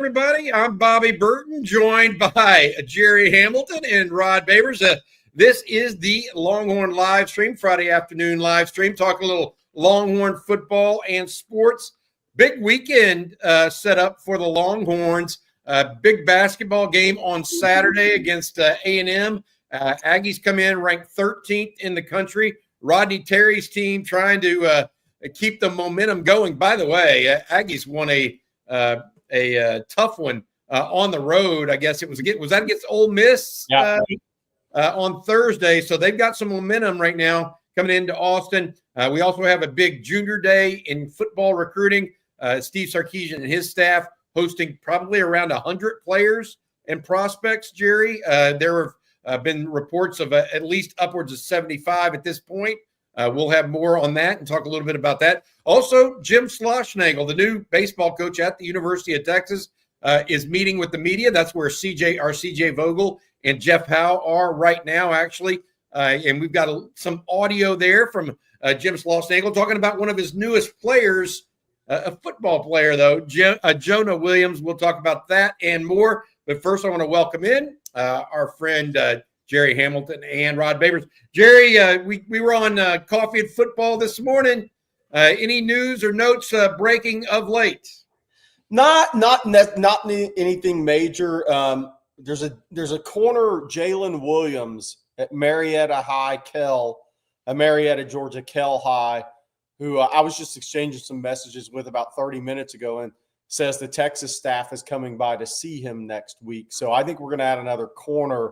everybody. I'm Bobby Burton, joined by Jerry Hamilton and Rod Babers. This is the Longhorn Livestream, Friday afternoon livestream, talking a little Longhorn football and sports. Big weekend set up for the Longhorns. Big basketball game on Saturday against A&M. Aggies come in ranked 13th in the country. Rodney Terry's team trying to keep the momentum going. By the way, Aggies won a tough one on the road. I guess was that against Ole Miss on Thursday. So they've got some momentum right now coming into Austin. We also have a big junior day in football recruiting. Steve Sarkisian and his staff hosting probably around 100 players and prospects, Jerry. There have been reports of at least upwards of 75 at this point. We'll have more on that and talk a little bit about that. Also, Jim Schlossnagle, the new baseball coach at the University of Texas, is meeting with the media. That's where CJ Vogel and Jeff Howe are right now, actually. And we've got some audio there from Jim Schlossnagle talking about one of his newest players, a football player, though, Jonah Williams. We'll talk about that and more. But first, I want to welcome in our friend Jerry Hamilton and Rod Babers. Jerry, we were on Coffee and Football this morning. Any news or notes breaking of late? Not anything major. There's a corner, Jalen Williams at Marietta High, Marietta, Georgia, Kell High, who I was just exchanging some messages with about 30 minutes ago, and says the Texas staff is coming by to see him next week. So I think we're going to add another corner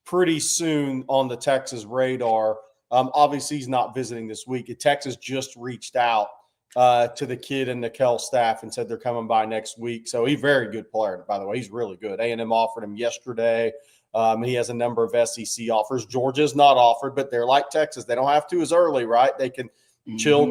pretty soon on the Texas radar. Obviously, he's not visiting this week. Texas just reached out to the kid and the Kell staff and said they're coming by next week. So he's a very good player, by the way. He's really good. A&M offered him yesterday. He has a number of SEC offers. Georgia's not offered, but they're like Texas. They don't have to as early, right? They can chill,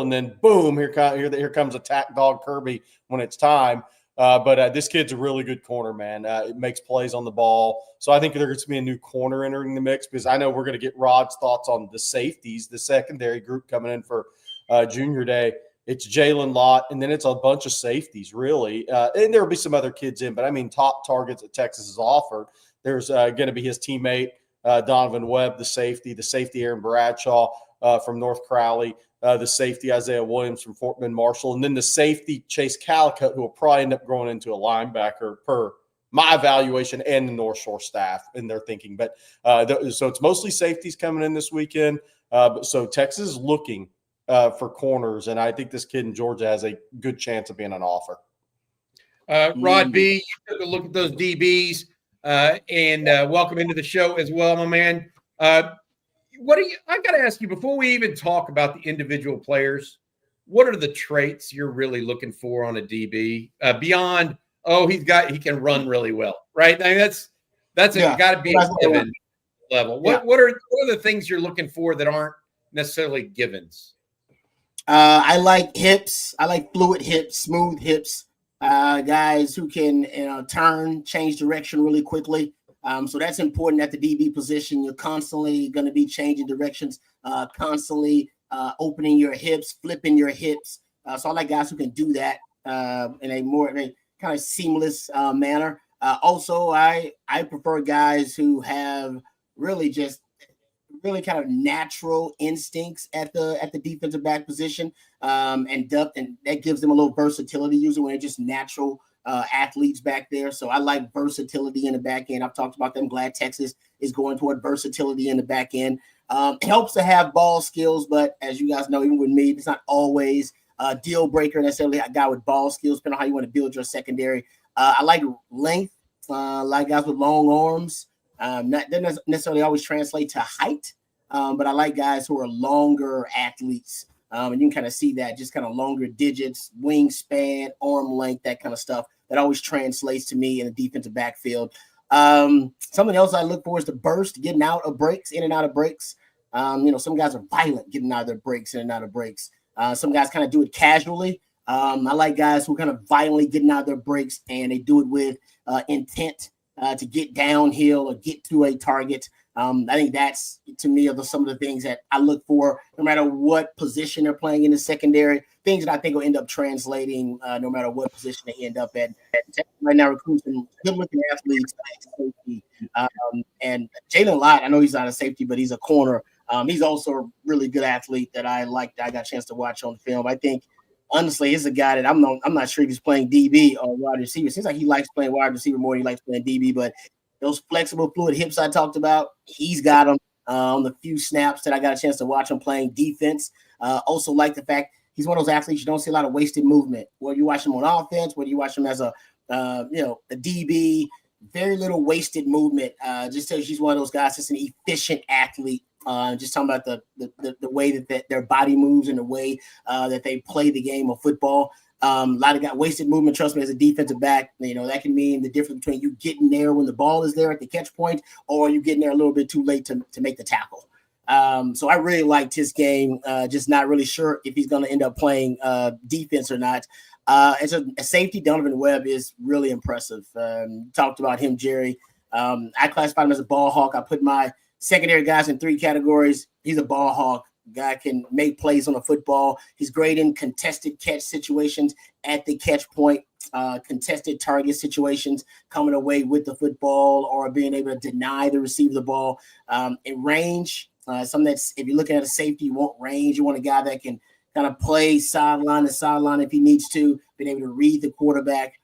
and then boom, here comes attack dog Kirby when it's time. But this kid's a really good corner, man. It makes plays on the ball. So I think there's going to be a new corner entering the mix, because I know we're going to get Rod's thoughts on the safeties, the secondary group coming in for junior day. It's Jalen Lott, and then it's a bunch of safeties, really. And there will be some other kids in, but I mean top targets that Texas has offered. There's going to be his teammate, Donovan Webb, the safety Aaron Bradshaw from North Crowley, the safety Isaiah Williams from Fort Bend Marshall, and then the safety Chase Calicut, who will probably end up growing into a linebacker per my evaluation and the North Shore staff in their thinking. But so it's mostly safeties coming in this weekend. So Texas is looking for corners, and I think this kid in Georgia has a good chance of being an offer. Rod B, you took a look at those DBs and welcome into the show as well, my man. I got to ask you, before we even talk about the individual players, what are the traits you're really looking for on a DB beyond, he can run really well, right? I mean, that's got to be a given level. What are the things you're looking for that aren't necessarily givens? I like hips. I like fluid hips, smooth hips, guys who can turn, change direction really quickly. So that's important at the DB position. You're constantly going to be changing directions, constantly opening your hips, flipping your hips. So I like guys who can do that in a kind of seamless manner. Also, I prefer guys who have really kind of natural instincts at the defensive back position and depth, and that gives them a little versatility usually when they're just natural athletes back there. So I like versatility in the back end. I've talked about them. Glad Texas is going toward versatility in the back end. It helps to have ball skills, but as you guys know, even with me, it's not always a deal breaker necessarily a guy with ball skills, depending on how you want to build your secondary. I like length, like guys with long arms. That doesn't necessarily always translate to height, but I like guys who are longer athletes. And you can kind of see that, just kind of longer digits, wingspan, arm length, that kind of stuff. That always translates to me in the defensive backfield. Something else I look for is the burst, getting out of breaks, in and out of breaks. Some guys are violent getting out of their breaks, in and out of breaks. Some guys kind of do it casually. I like guys who kind of violently getting out of their breaks, and they do it with intent to get downhill or get to a target. I think that's, to me, are some of the things that I look for, no matter what position they're playing in the secondary, things that I think will end up translating no matter what position they end up at. Right now, recruiting good-looking athletes, safety, and Jalen Lott, I know he's not a safety, but he's a corner. He's also a really good athlete that I like, that I got a chance to watch on film. I think, honestly, he's a guy that I'm not sure if he's playing DB or wide receiver. It seems like he likes playing wide receiver more than he likes playing DB, but those flexible, fluid hips I talked about, he's got them on the few snaps that I got a chance to watch him playing defense. Also like the fact he's one of those athletes you don't see a lot of wasted movement. Whether you watch him on offense, whether you watch him as a DB, very little wasted movement. Just tells you he's one of those guys that's an efficient athlete. Just talking about the way that their body moves and the way that they play the game of football. A lot of got wasted movement. Trust me, as a defensive back, that can mean the difference between you getting there when the ball is there at the catch point, or you getting there a little bit too late to make the tackle. So I really liked his game. Just not really sure if he's going to end up playing defense or not. As a safety, Donovan Webb is really impressive. Talked about him, Jerry. I classified him as a ball hawk. I put my secondary guys in 3 categories. He's a ball hawk. Guy can make plays on the football. He's great in contested catch situations at the catch point, contested target situations, coming away with the football or being able to deny the receiver the ball. In range, something that's, if you're looking at a safety, you want range. You want a guy that can kind of play sideline to sideline if he needs to, being able to read the quarterback,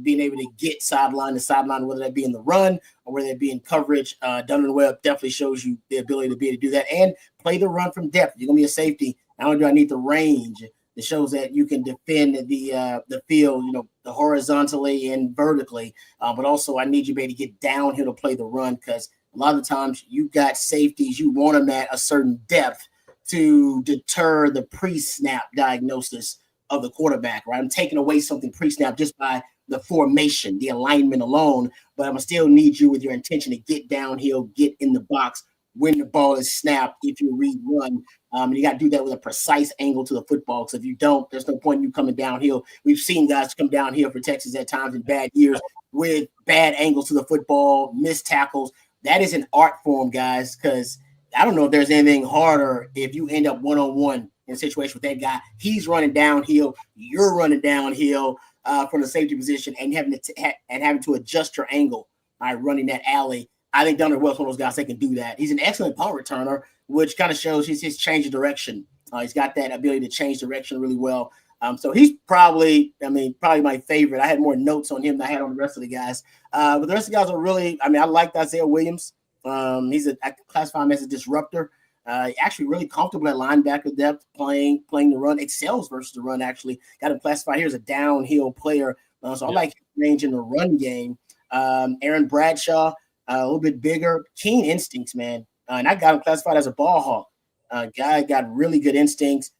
being able to get sideline to sideline, whether that be in the run or whether that be in coverage. Donovan Webb definitely shows you the ability to be able to do that and play the run from depth. You're going to be a safety. Not only do I need the range, it shows that you can defend the field, the horizontally and vertically, but also I need you to be able to get downhill to play the run, because a lot of the times you got safeties, you want them at a certain depth to deter the pre-snap diagnosis of the quarterback, right? I'm taking away something pre-snap just by the formation, the alignment alone, but I'm gonna still need you with your intention to get downhill, get in the box when the ball is snapped. If you read run, you got to do that with a precise angle to the football. Because if you don't, there's no point in you coming downhill. We've seen guys come downhill for Texas at times in bad years with bad angles to the football, missed tackles. That is an art form, guys, because I don't know if there's anything harder if you end up one-on-one in a situation with that guy. He's running downhill, you're running downhill from the safety position and having to adjust your angle by running that alley. I think Donovan Webb's one of those guys that can do that. He's an excellent punt returner, which kind of shows his change of direction. He's got that ability to change direction really well. So he's probably my favorite. I had more notes on him than I had on the rest of the guys. But the rest of the guys are really, I liked Isaiah Williams. I classify him as a disruptor. Actually really comfortable at linebacker depth, playing the run, excels versus the run. Actually got him classified here as a downhill player. So I like his range in the run game. Aaron Bradshaw, a little bit bigger, keen instincts, man. And I got him classified as a ball hawk. Guy got really good instincts,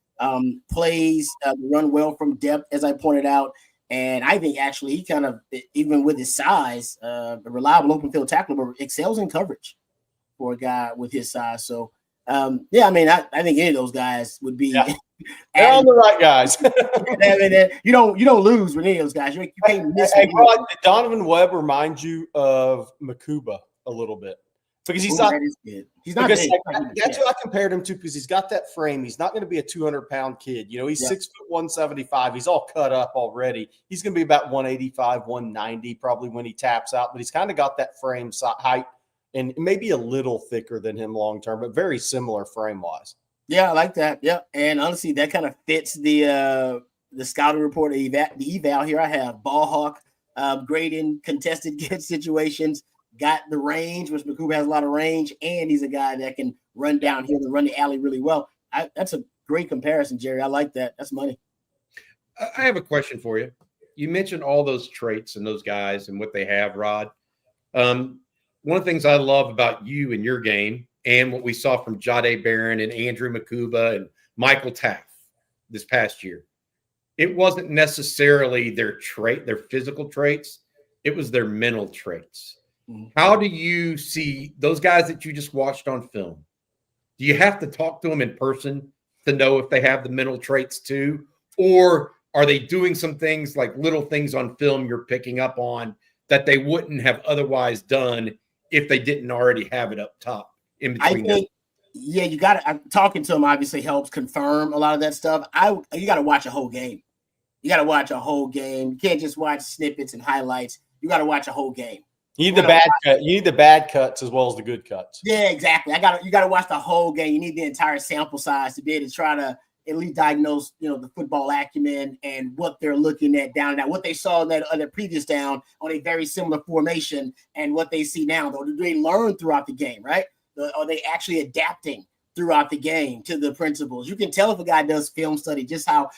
plays the run well from depth, as I pointed out. And I think actually he kind of, even with his size, a reliable open field tackler, but excels in coverage for a guy with his size. So, I think any of those guys would be. Yeah. They're all the right guys. You don't lose with any of those guys. You can't miss. Hey, Rod, did Donovan Webb remind you of Makuba a little bit? Because he's not. He's not. That's what I compared him to, because he's got that frame. He's not going to be a 200-pound kid. He's 6 foot 175. He's all cut up already. He's going to be about 185, 190 probably when he taps out. But he's kind of got that frame height and maybe a little thicker than him long term, but very similar frame wise. Yeah, I like that. Yeah, and honestly, that kind of fits the scouting report, the eval here. I have ball hawk, great in contested catch situations. Got the range, which Makuba has a lot of range, and he's a guy that can run downhill and run the alley really well. That's a great comparison, Jerry. I like that. That's money. I have a question for you. You mentioned all those traits and those guys and what they have, Rod. One of the things I love about you and your game, and what we saw from Jahdae Barron and Andrew Makuba and Michael Taff this past year, it wasn't necessarily their physical traits. It was their mental traits. How do you see those guys that you just watched on film? Do you have to talk to them in person to know if they have the mental traits too? Or are they doing some things like little things on film you're picking up on that they wouldn't have otherwise done if they didn't already have it up top in between. I think, yeah, you got to talking to him obviously helps confirm a lot of that stuff. You got to watch a whole game. You got to watch a whole game. You can't just watch snippets and highlights. You got to watch a whole game. You need the bad cut. You need the bad cuts as well as the good cuts. Yeah, exactly. You got to watch the whole game. You need the entire sample size to be able to try to at least diagnose, the football acumen and what they're looking at down and out, what they saw in that previous down on a very similar formation and what they see now. Though, do they learn throughout the game, right? Are they actually adapting throughout the game to the principles? You can tell if a guy does film study just how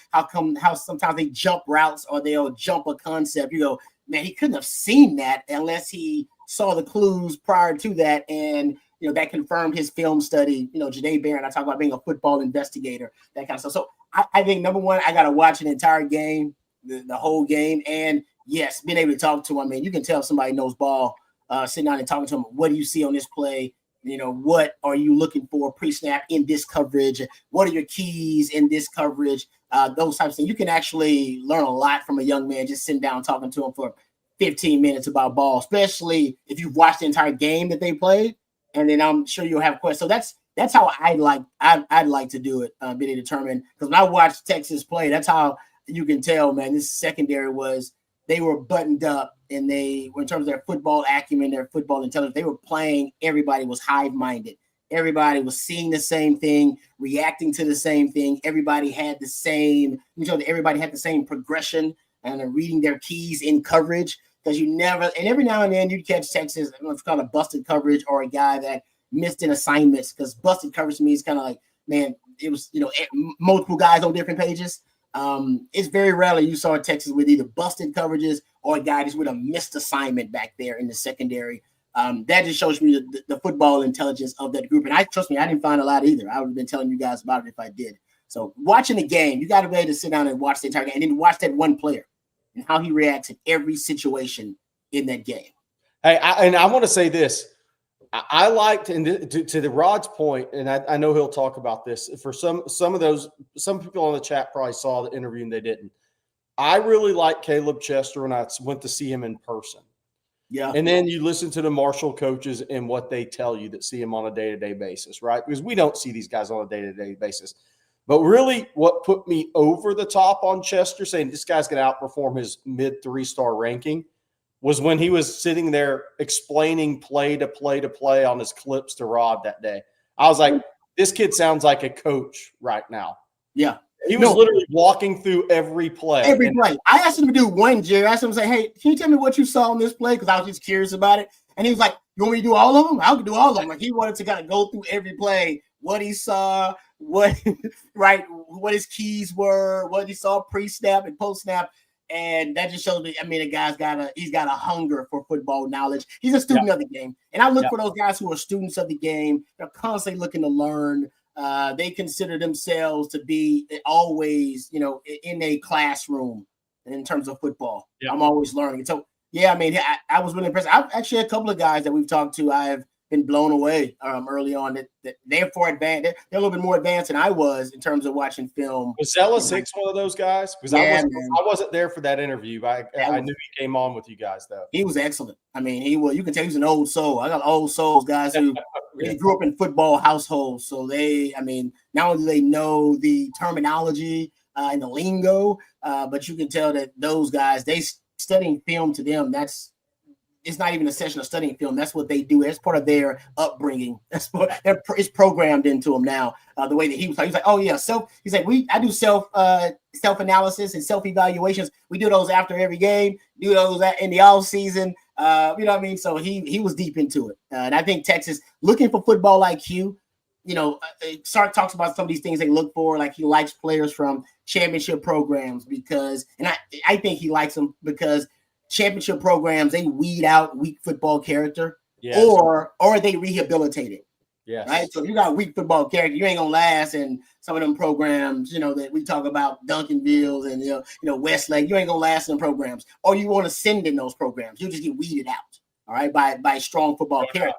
sometimes they jump routes or they'll jump a concept. You go, man, he couldn't have seen that unless he saw the clues prior to that, and that confirmed his film study. Janae Barron, I talk about being a football investigator, that kind of stuff. So I think number one, I got to watch an entire game, the whole game, and yes, being able to talk to him. I mean, you can tell if somebody knows ball, sitting down and talking to him. What do you see on this play? What are you looking for pre-snap in this coverage? What are your keys in this coverage? Those types of things. You can actually learn a lot from a young man just sitting down talking to him for 15 minutes about ball, especially if you've watched the entire game that they played, and then I'm sure you'll have questions. So that's how I'd like to do it, be determined. Because when I watched Texas play, that's how you can tell, man, this secondary they were buttoned up, and in terms of their football acumen, their football intelligence, they were playing. Everybody was hive-minded. Everybody was seeing the same thing, reacting to the same thing. Everybody had the same, everybody had the same progression and reading their keys in coverage. Because every now and then you'd catch Texas, it's called a busted coverage or a guy that missed in assignments. Because busted coverage to me is kind of like, man, it was, multiple guys on different pages. It's very rarely you saw Texas with either busted coverages or a guy just with a missed assignment back there in the secondary. That just shows me the football intelligence of that group. And trust me, I didn't find a lot either. I would have been telling you guys about it if I did. So watching the game, you got to be able to sit down and watch the entire game and then watch that one player and how he reacts in every situation in that game. Hey, I want to say this. I liked, and to the Rod's point, and I know he'll talk about this. For some people on the chat probably saw the interview and they didn't. I really like Caleb Chester when I went to see him in person. Yeah. And then you listen to the Marshall coaches and what they tell you that see him on a day-to-day basis, right? Because we don't see these guys on a day-to-day basis. But really what put me over the top on Chester, saying this guy's going to outperform his mid 3-star ranking, was when he was sitting there explaining play to play on his clips to Rod that day. I was like, this kid sounds like a coach right now. Yeah. He was literally walking through every play. Every play. I asked him to do one, Jerry. I asked him to say, hey, can you tell me what you saw on this play? Because I was just curious about it. And he was like, you want me to do all of them? I can do all of them. Like, he wanted to kind of go through every play, what he saw, what his keys were, what he saw pre-snap and post-snap. And that just shows me, I mean, the guy's got a hunger for football knowledge. He's a student of the game. And I look for those guys who are students of the game. They're constantly looking to learn. They consider themselves to be always, in a classroom in terms of football. Yeah. I'm always learning. So, yeah, I mean, I was really impressed. I've actually a couple of guys that we've talked to, I've been blown away early on that they're advanced. They're a little bit more advanced than I was in terms of watching film. Was Zealous Hicks one of those guys? Because I wasn't there for that interview. I knew he came on with you guys though. He was excellent. I mean, you can tell he's an old soul. I got old souls, guys who they grew up in football households. So not only do they know the terminology and the lingo, but you can tell that those guys, they studying film to them, it's not even a session of studying film. That's what they do. That's part of their upbringing. It's programmed into them now. The way that he was like, oh yeah, he's like, I do self-analysis and self-evaluations. We do those after every game. Do those in the off season. You know what I mean? So he was deep into it. And I think Texas looking for football IQ. Sark talks about some of these things they look for. Like he likes players from championship programs and I think he likes them because championship programs, they weed out weak football character, or they rehabilitate it. Yeah. Right. So if you got weak football character, you ain't gonna last in some of them programs, that we talk about, Duncanville's and Westlake. You ain't gonna last in them programs, or you want to send in those programs. You just get weeded out, all right, by strong football character.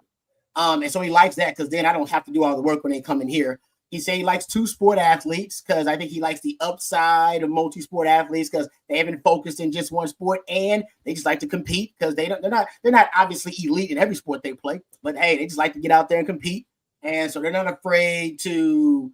And so he likes that because then I don't have to do all the work when they come in here. He said he likes two-sport athletes because I think he likes the upside of multi-sport athletes because they haven't focused in just one sport and they just like to compete because they're not obviously elite in every sport they play, but hey, they just like to get out there and compete, and so they're not afraid to.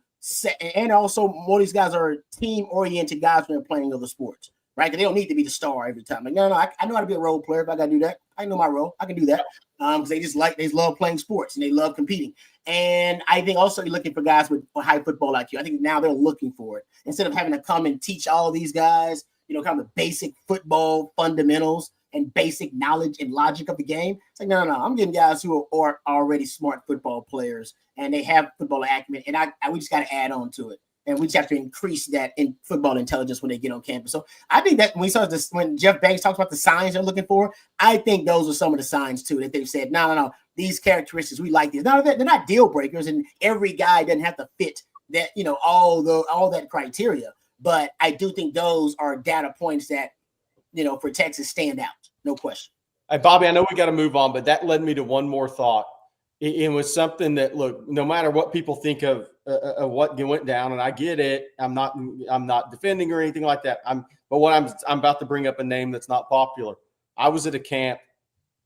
And also, more of these guys are team-oriented guys when they're playing other sports, right? Because they don't need to be the star every time. Like, no, I know how to be a role player. If I got to do that, I know my role. I can do that because they love playing sports and they love competing. And I think also you're looking for guys with high football IQ. I think now they're looking for it instead of having to come and teach all of these guys, kind of the basic football fundamentals and basic knowledge and logic of the game. It's like, no. I'm getting guys who are already smart football players and they have football acumen. And we just got to add on to it. And we just have to increase that in football intelligence when they get on campus. So I think that when Jeff Banks talks about the signs they're looking for, I think those are some of the signs too that they've said, no. These characteristics, we like these. No, they're not deal breakers, and every guy doesn't have to fit that, all that criteria. But I do think those are data points that, for Texas stand out, no question. Hey, Bobby, I know we got to move on, but that led me to one more thought. It was something that, look, no matter what people think of what went down, and I get it, I'm not defending or anything like that. I'm about to bring up a name that's not popular. I was at a camp.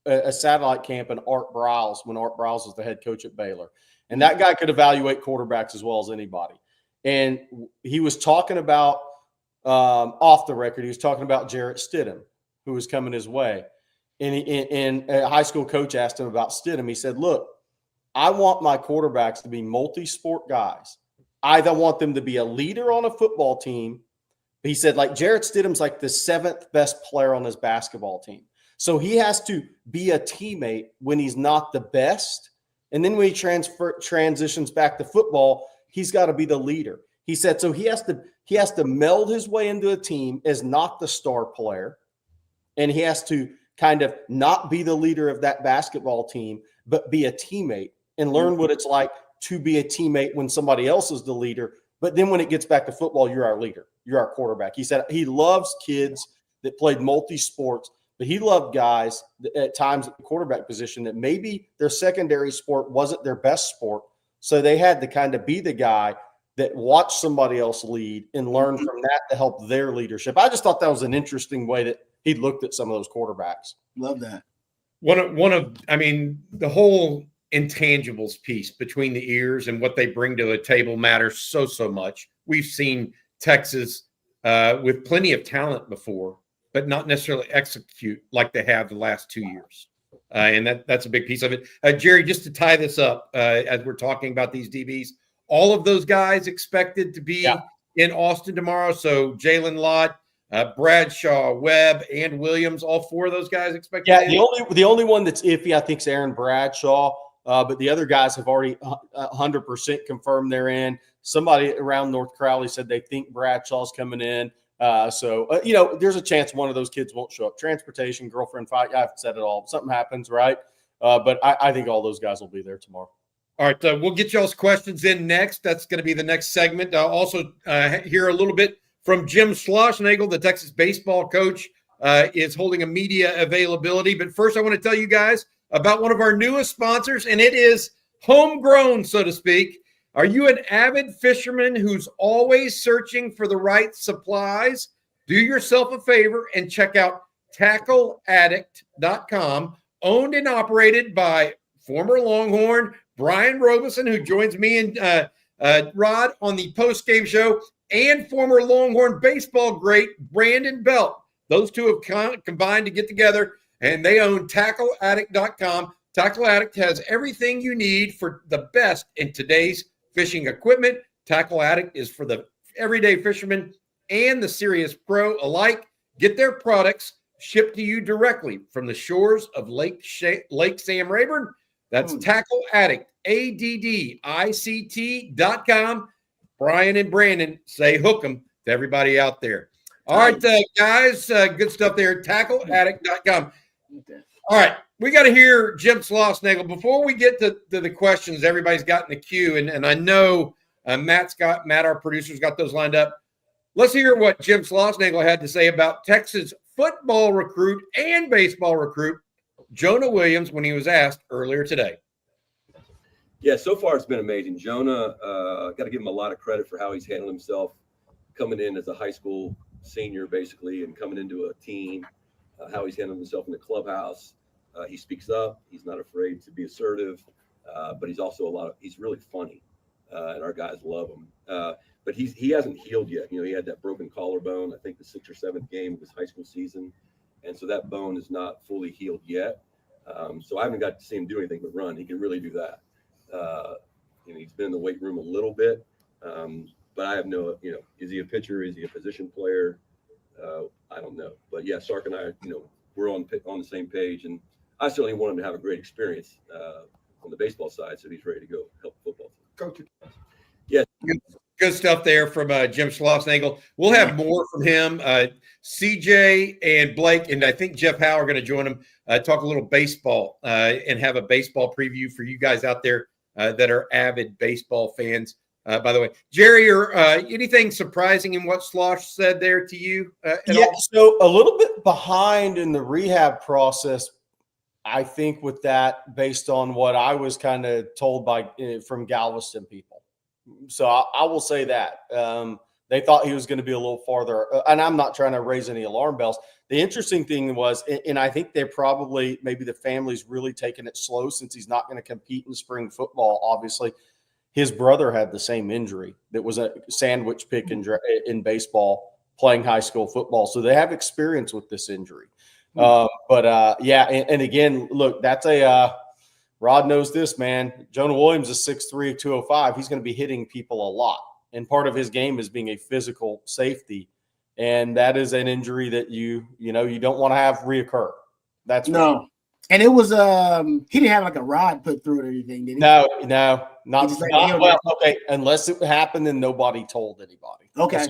A satellite camp in Art Briles when Art Briles was the head coach at Baylor. And that guy could evaluate quarterbacks as well as anybody. And he was talking about, off the record, he was talking about Jarrett Stidham, who was coming his way. And a high school coach asked him about Stidham. He said, look, I want my quarterbacks to be multi-sport guys. I want them to be a leader on a football team. He said, like, Jarrett Stidham's like the 7th best player on his basketball team. So he has to be a teammate when he's not the best. And then when he transitions back to football, he's got to be the leader. He said, so he has to meld his way into a team as not the star player. And he has to kind of not be the leader of that basketball team, but be a teammate and learn what it's like to be a teammate when somebody else is the leader. But then when it gets back to football, you're our leader. You're our quarterback. He said he loves kids that played multi-sports. But he loved guys at times at the quarterback position that maybe their secondary sport wasn't their best sport. So they had to kind of be the guy that watched somebody else lead and learn from that to help their leadership. I just thought that was an interesting way that he looked at some of those quarterbacks. Love that. The whole intangibles piece between the ears and what they bring to a table matters so much. We've seen Texas with plenty of talent before, but not necessarily execute like they have the last 2 years. And that's a big piece of it. Jerry, just to tie this up, as we're talking about these DBs, all of those guys expected to be in Austin tomorrow. So Jalen Lott, Bradshaw, Webb, and Williams, all 4 of those guys expected. Yeah, the only one that's iffy, I think, is Aaron Bradshaw. But the other guys have already 100% confirmed they're in. Somebody around North Crowley said they think Bradshaw's coming in. There's a chance one of those kids won't show up. Transportation, girlfriend fight. I've said it all. Something happens, right? But I think all those guys will be there tomorrow. All right. We'll get y'all's questions in next. That's going to be the next segment. I'll also hear a little bit from Jim Schlossnagle, the Texas baseball coach, is holding a media availability. But first, I want to tell you guys about one of our newest sponsors, and it is homegrown, so to speak. Are you an avid fisherman who's always searching for the right supplies? Do yourself a favor and check out tackleaddict.com, owned and operated by former Longhorn Brian Robeson, who joins me and Rod on the post-game show, and former Longhorn baseball great Brandon Belt. Those two have combined to get together, and they own tackleaddict.com. Tackle Addict has everything you need for the best in today's fishing equipment. Tackle Addict is for the everyday fisherman and the serious pro alike. Get their products shipped to you directly from the shores of Lake Sam Rayburn. That's Tackle Addict, ADDICT.com. Brian and Brandon say hook 'em to everybody out there. All right, guys, good stuff there. TackleAddict.com. All right, we got to hear Jim Schlossnagle. Before we get to the questions everybody's got in the queue, and I know Matt, our producer's got those lined up. Let's hear what Jim Schlossnagle had to say about Texas football recruit and baseball recruit Jonah Williams when he was asked earlier today. Yeah, so far it's been amazing. Jonah, got to give him a lot of credit for how he's handled himself coming in as a high school senior, basically, and coming into a team, how he's handled himself in the clubhouse. He speaks up. He's not afraid to be assertive, but he's also he's really funny, and our guys love him. But he hasn't healed yet. You know, he had that broken collarbone, I think the 6th or 7th game of his high school season. And so that bone is not fully healed yet. So I haven't got to see him do anything but run. He can really do that. He's been in the weight room a little bit, but I have is he a pitcher? Is he a position player? I don't know. But yeah, Sark and I, we're on the same page, and I certainly want him to have a great experience on the baseball side, so he's ready to go help the football team. Coach. Yeah. Good stuff there from Jim Schlossnagle. We'll have more from him. CJ and Blake, and I think Jeff Howe are going to join him, talk a little baseball and have a baseball preview for you guys out there that are avid baseball fans. By the way, Jerry, or anything surprising in what Slosh said there to you? So a little bit behind in the rehab process, I think, with that, based on what I was kind of told from Galveston people. So I will say that they thought he was going to be a little farther, and I'm not trying to raise any alarm bells. The interesting thing was, and I think maybe the family's really taking it slow since he's not going to compete in spring football. Obviously, his brother had the same injury that was a sandwich pick in baseball, playing high school football. So they have experience with this injury. And again, look, that's Rod knows this, man. Jonah Williams is 6'3", 205. He's going to be hitting people a lot. And part of his game is being a physical safety. And that is an injury that you don't want to have reoccur. That's no. Sure. And it was he didn't have like a rod put through it or anything, did he? No, not well. Okay, unless it happened and nobody told anybody. Okay,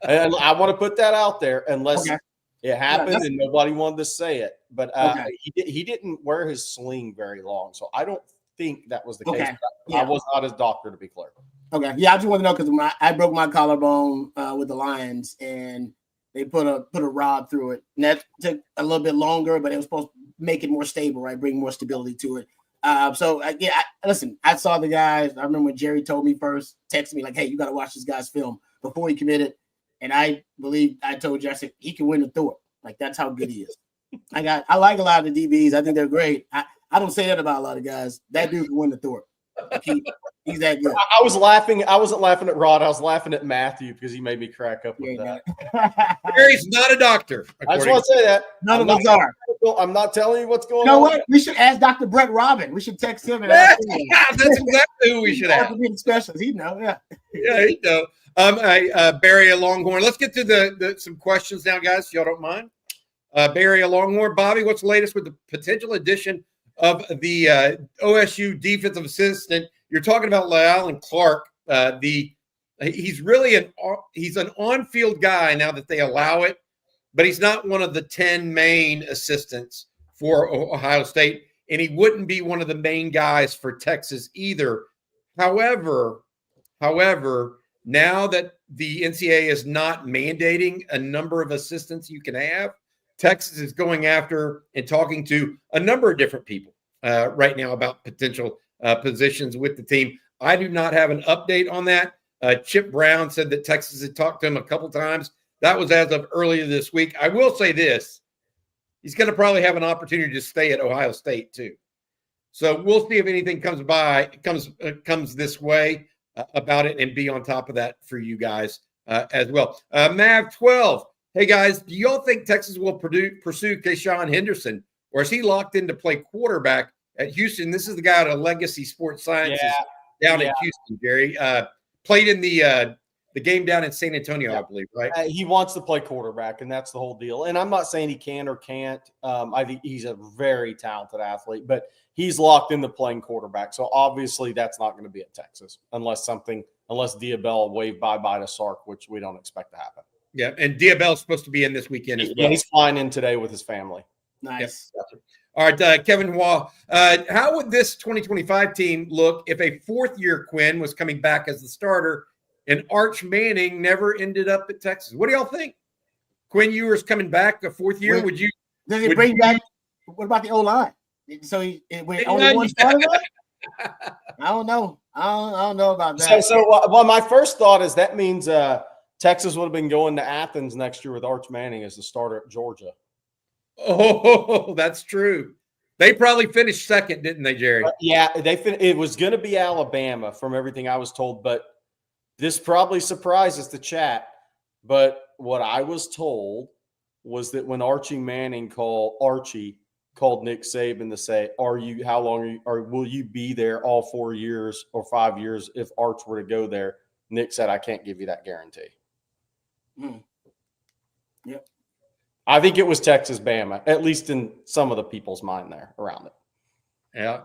and I want to put that out there, unless it happened and nobody wanted to say it. But he didn't wear his sling very long, so I don't think that was the case. I was not his doctor, to be clear. Okay, yeah, I just want to know because I broke my collarbone with the Lions, and they put a rod through it, and that took a little bit longer, but it was supposed to make it more stable, right? Bring more stability to it. Listen, I saw the guys. I remember when Jerry told me first, texted me like, "Hey, you got to watch this guy's film before he committed." And I believe I told you, I said he can win the Thorpe. Like, that's how good he is. I like a lot of the DBs. I think they're great. I don't say that about a lot of guys. That dude can win the Thorpe. Like he's that good. I was laughing. I wasn't laughing at Rod. I was laughing at Matthew because he made me crack up with that. Jerry's not a doctor. I just want to say that. None of us are. I'm not telling you what's going on. You know what? We should ask Dr. Brett Robin. We should text him and ask him. That's exactly who we should ask. Specialist. He'd know. Yeah, he'd know. Barry a Longhorn. Let's get to some questions now, guys, if y'all don't mind. Barry a Longhorn. Bobby, what's the latest with the potential addition of the OSU defensive assistant? You're talking about Lealon Clark. He's really an on-field guy now that they allow it, but he's not one of the 10 main assistants for Ohio State, and he wouldn't be one of the main guys for Texas either. However, now that the NCAA is not mandating a number of assistants you can have, Texas is going after and talking to a number of different people right now about potential positions with the team. I do not have an update on that. Chip Brown said that Texas had talked to him a couple times. That was as of earlier this week. I will say this. He's going to probably have an opportunity to stay at Ohio State too. So we'll see if anything comes this way about it and be on top of that for you guys as well. Mav 12. Hey guys, do y'all think Texas will pursue Keyshawn Henderson, or is he locked in to play quarterback at Houston? This is the guy out of Legacy Sports Sciences down in Houston, Jerry. Played in the game down in San Antonio, I believe, right? He wants to play quarterback, and that's the whole deal. And I'm not saying he can or can't. I think he's a very talented athlete, but he's locked into playing quarterback. So obviously that's not going to be at Texas unless Diabella waved bye-bye to Sark, which we don't expect to happen. Yeah, and Diabell's supposed to be in this weekend as well. Yeah, he's flying in today with his family. Nice. Yep. All right, Kevin Waugh, how would this 2025 team look if a fourth-year Quinn was coming back as the starter and Arch Manning never ended up at Texas? What do y'all think? Quinn Ewers coming back a fourth year? Does it bring back – what about the O-line? So only one starter? I don't know. I don't know about So, that. well, my first thought is that means Texas would have been going to Athens next year with Arch Manning as the starter at Georgia. Oh, that's true. They probably finished second, didn't they, Jerry? Yeah, it was going to be Alabama from everything I was told, but this probably surprises the chat. But what I was told was that when Archie Manning called Nick Saban to say, how long are you, or will you be there all 4 years or 5 years if Arch were to go there? Nick said, I can't give you that guarantee. Yep. I think it was Texas Bama, at least in some of the people's mind there around it. Yeah.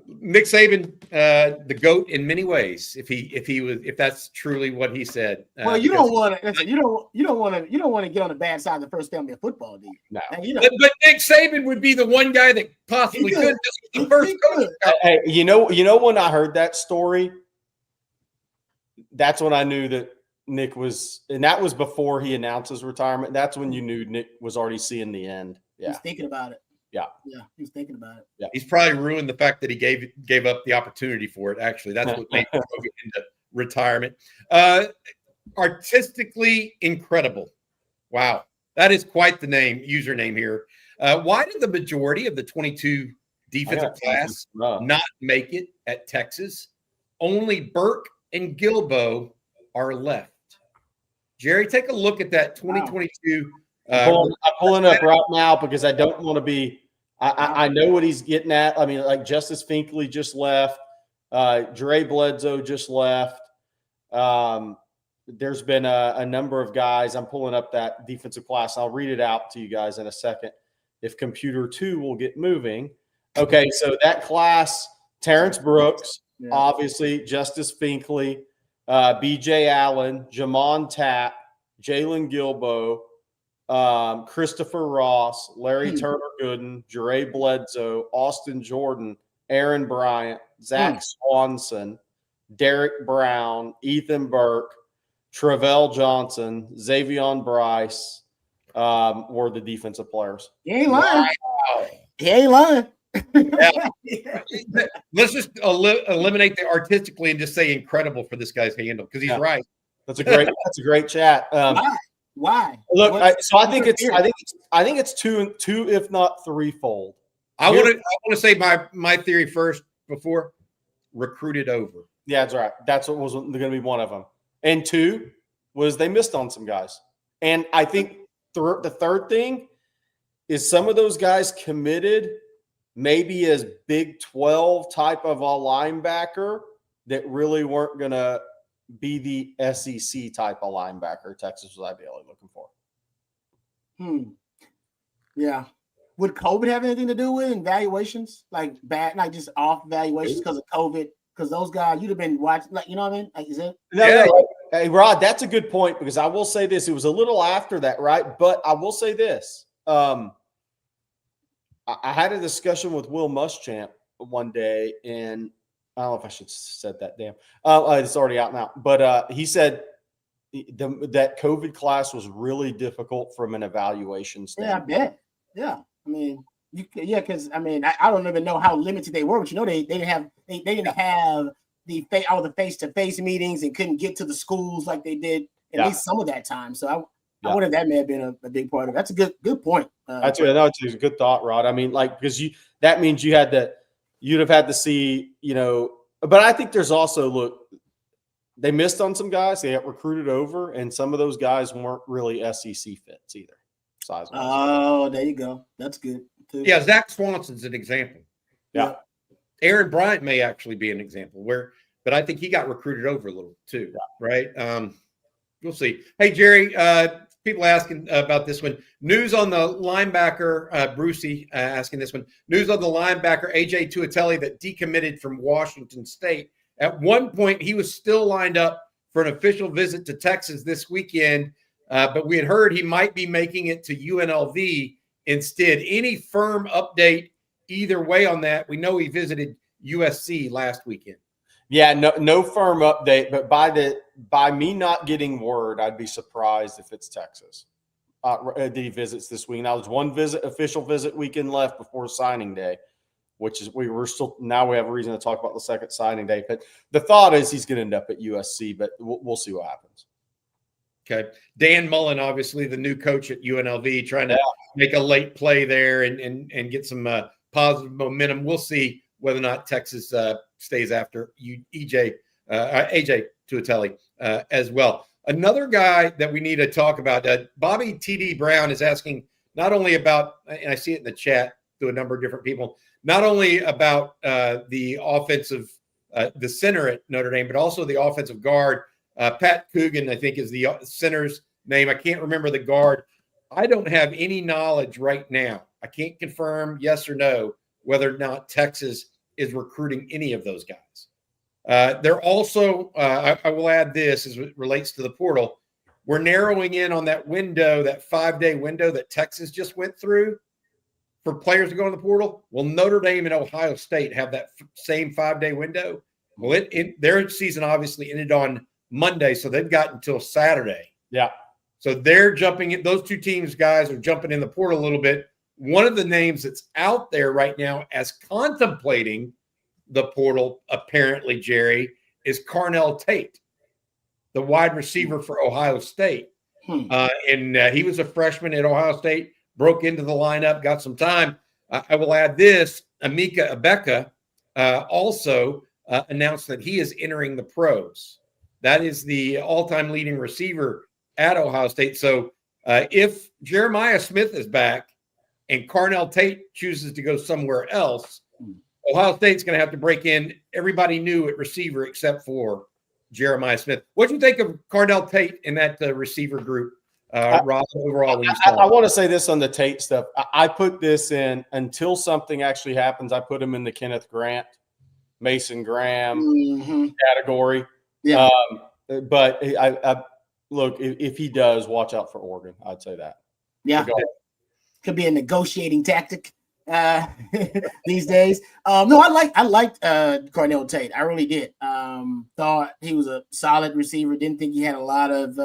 Nick Saban, the GOAT in many ways. If that's truly what he said. Well, you don't want to get on the bad side of the first family of football, do you? No. But Nick Saban would be the one guy that possibly could. This was the first coach. Hey, you know when I heard that story, that's when I knew that Nick was, and that was before he announced his retirement. That's when you knew Nick was already seeing the end. Yeah. He's thinking about it. Yeah. Yeah, he's thinking about it. Yeah. He's probably ruined the fact that he gave up the opportunity for it. Actually, that's what made him go into retirement. Artistically incredible. Wow, that is quite the username here. Why did the majority of the 22 defensive class not make it at Texas? Only Burke and Gilbo are left. Jerry, take a look at that 2022. I'm pulling up right now because I don't want to be. I know what he's getting at. I mean, like Justice Finkley just left. Dre Bledsoe just left. There's been a number of guys. I'm pulling up that defensive class. I'll read it out to you guys in a second. If computer 2 will get moving. Okay, so that class, Terrence Brooks, obviously, Justice Finkley, B.J. Allen, Jamon Tapp, Jalen Gilbo, Christopher Ross, Larry Turner Gooden, Jure Bledsoe, Austin Jordan, Aaron Bryant, Zach Swanson, Derek Brown, Ethan Burke, Travell Johnson, Xavion Bryce were the defensive players. He ain't lying. Wow. He ain't lying. Let's just eliminate the artistically and just say incredible for this guy's handle because he's right. That's a great chat. Why? Look, I think it's two if not threefold. I want to say my theory first before recruited over. Yeah, that's right. That's what was going to be one of them. And 2 was they missed on some guys. And I think the third thing is some of those guys committed maybe as Big 12 type of a linebacker that really weren't going to be the SEC type of linebacker Texas was ideally looking for. Yeah. Would COVID have anything to do with evaluations? Like just off evaluations because of COVID? Because those guys, you'd have been watching, like, you know what I mean? Like, is it? No. Hey, Rod, that's a good point because I will say this. It was a little after that, right? But I will say this. I had a discussion with Will Muschamp one day, and I don't know if I should have said that. Damn. It's already out now. But he said that COVID class was really difficult from an evaluation standpoint. Yeah, I bet. Yeah. I mean, because I mean, I don't even know how limited they were, but they didn't have all the face-to-face meetings and couldn't get to the schools like they did at least some of that time. So I wonder if that may have been a big part of it. That's a good point. That's a good thought, Rod. I mean, like, because that means you'd have had to see, but I think there's also, look, they missed on some guys. They got recruited over, and some of those guys weren't really SEC fits either. Size-wise. Oh, there you go. That's good too. Yeah, Zach Swanson's an example. Yeah. Aaron Bryant may actually be an example but I think he got recruited over a little too, right? We'll see. Hey, Jerry, people asking about this one. News on the linebacker, Brucey asking this one. News on the linebacker, AJ Tuatelli, that decommitted from Washington State. At one point, he was still lined up for an official visit to Texas this weekend, but we had heard he might be making it to UNLV instead. Any firm update either way on that? We know he visited USC last weekend. Yeah, no firm update, but by me not getting word, I'd be surprised if it's Texas. That he visits this week. Now there's one official visit weekend left before signing day. which is we have a reason to talk about the second signing day. But the thought is he's going to end up at USC, but we'll see what happens. Okay. Dan Mullen, obviously the new coach at UNLV, trying to make a late play there and get some positive momentum. We'll see whether or not Texas stays after AJ Tuatelli as well. Another guy that we need to talk about, Bobby T.D. Brown is asking not only about, and I see it in the chat to a number of different people, not only about the offensive, the center at Notre Dame, but also the offensive guard. Pat Coogan, I think, is the center's name. I can't remember the guard. I don't have any knowledge right now. I can't confirm yes or no whether or not Texas is recruiting any of those guys. They're also, I will add this as it relates to the portal. We're narrowing in on that window, that 5-day window that Texas just went through for players to go in the portal. Well, Notre Dame and Ohio State have that same 5-day window. Well, their season obviously ended on Monday, so they've got until Saturday. Yeah. So they're jumping in. Those two teams, guys, are jumping in the portal a little bit. One of the names that's out there right now as contemplating the portal, apparently, Jerry, is Carnell Tate, the wide receiver for Ohio State. And he was a freshman at Ohio State, broke into the lineup, got some time. I will add this. Emeka Ebeka also announced that he is entering the pros. That is the all-time leading receiver at Ohio State. So if Jeremiah Smith is back and Carnell Tate chooses to go somewhere else, Ohio State's going to have to break in everybody new at receiver except for Jeremiah Smith. What do you think of Carnell Tate in that receiver group, Rob, overall? I want to say this on the Tate stuff. I put this in until something actually happens. I put him in the Kenneth Grant, Mason Graham category. Yeah. But I look, if he does, watch out for Oregon. I'd say that. Yeah. Could be a negotiating tactic these days. No, I liked Carnell Tate. I really did. Thought he was a solid receiver. Didn't think he had a lot of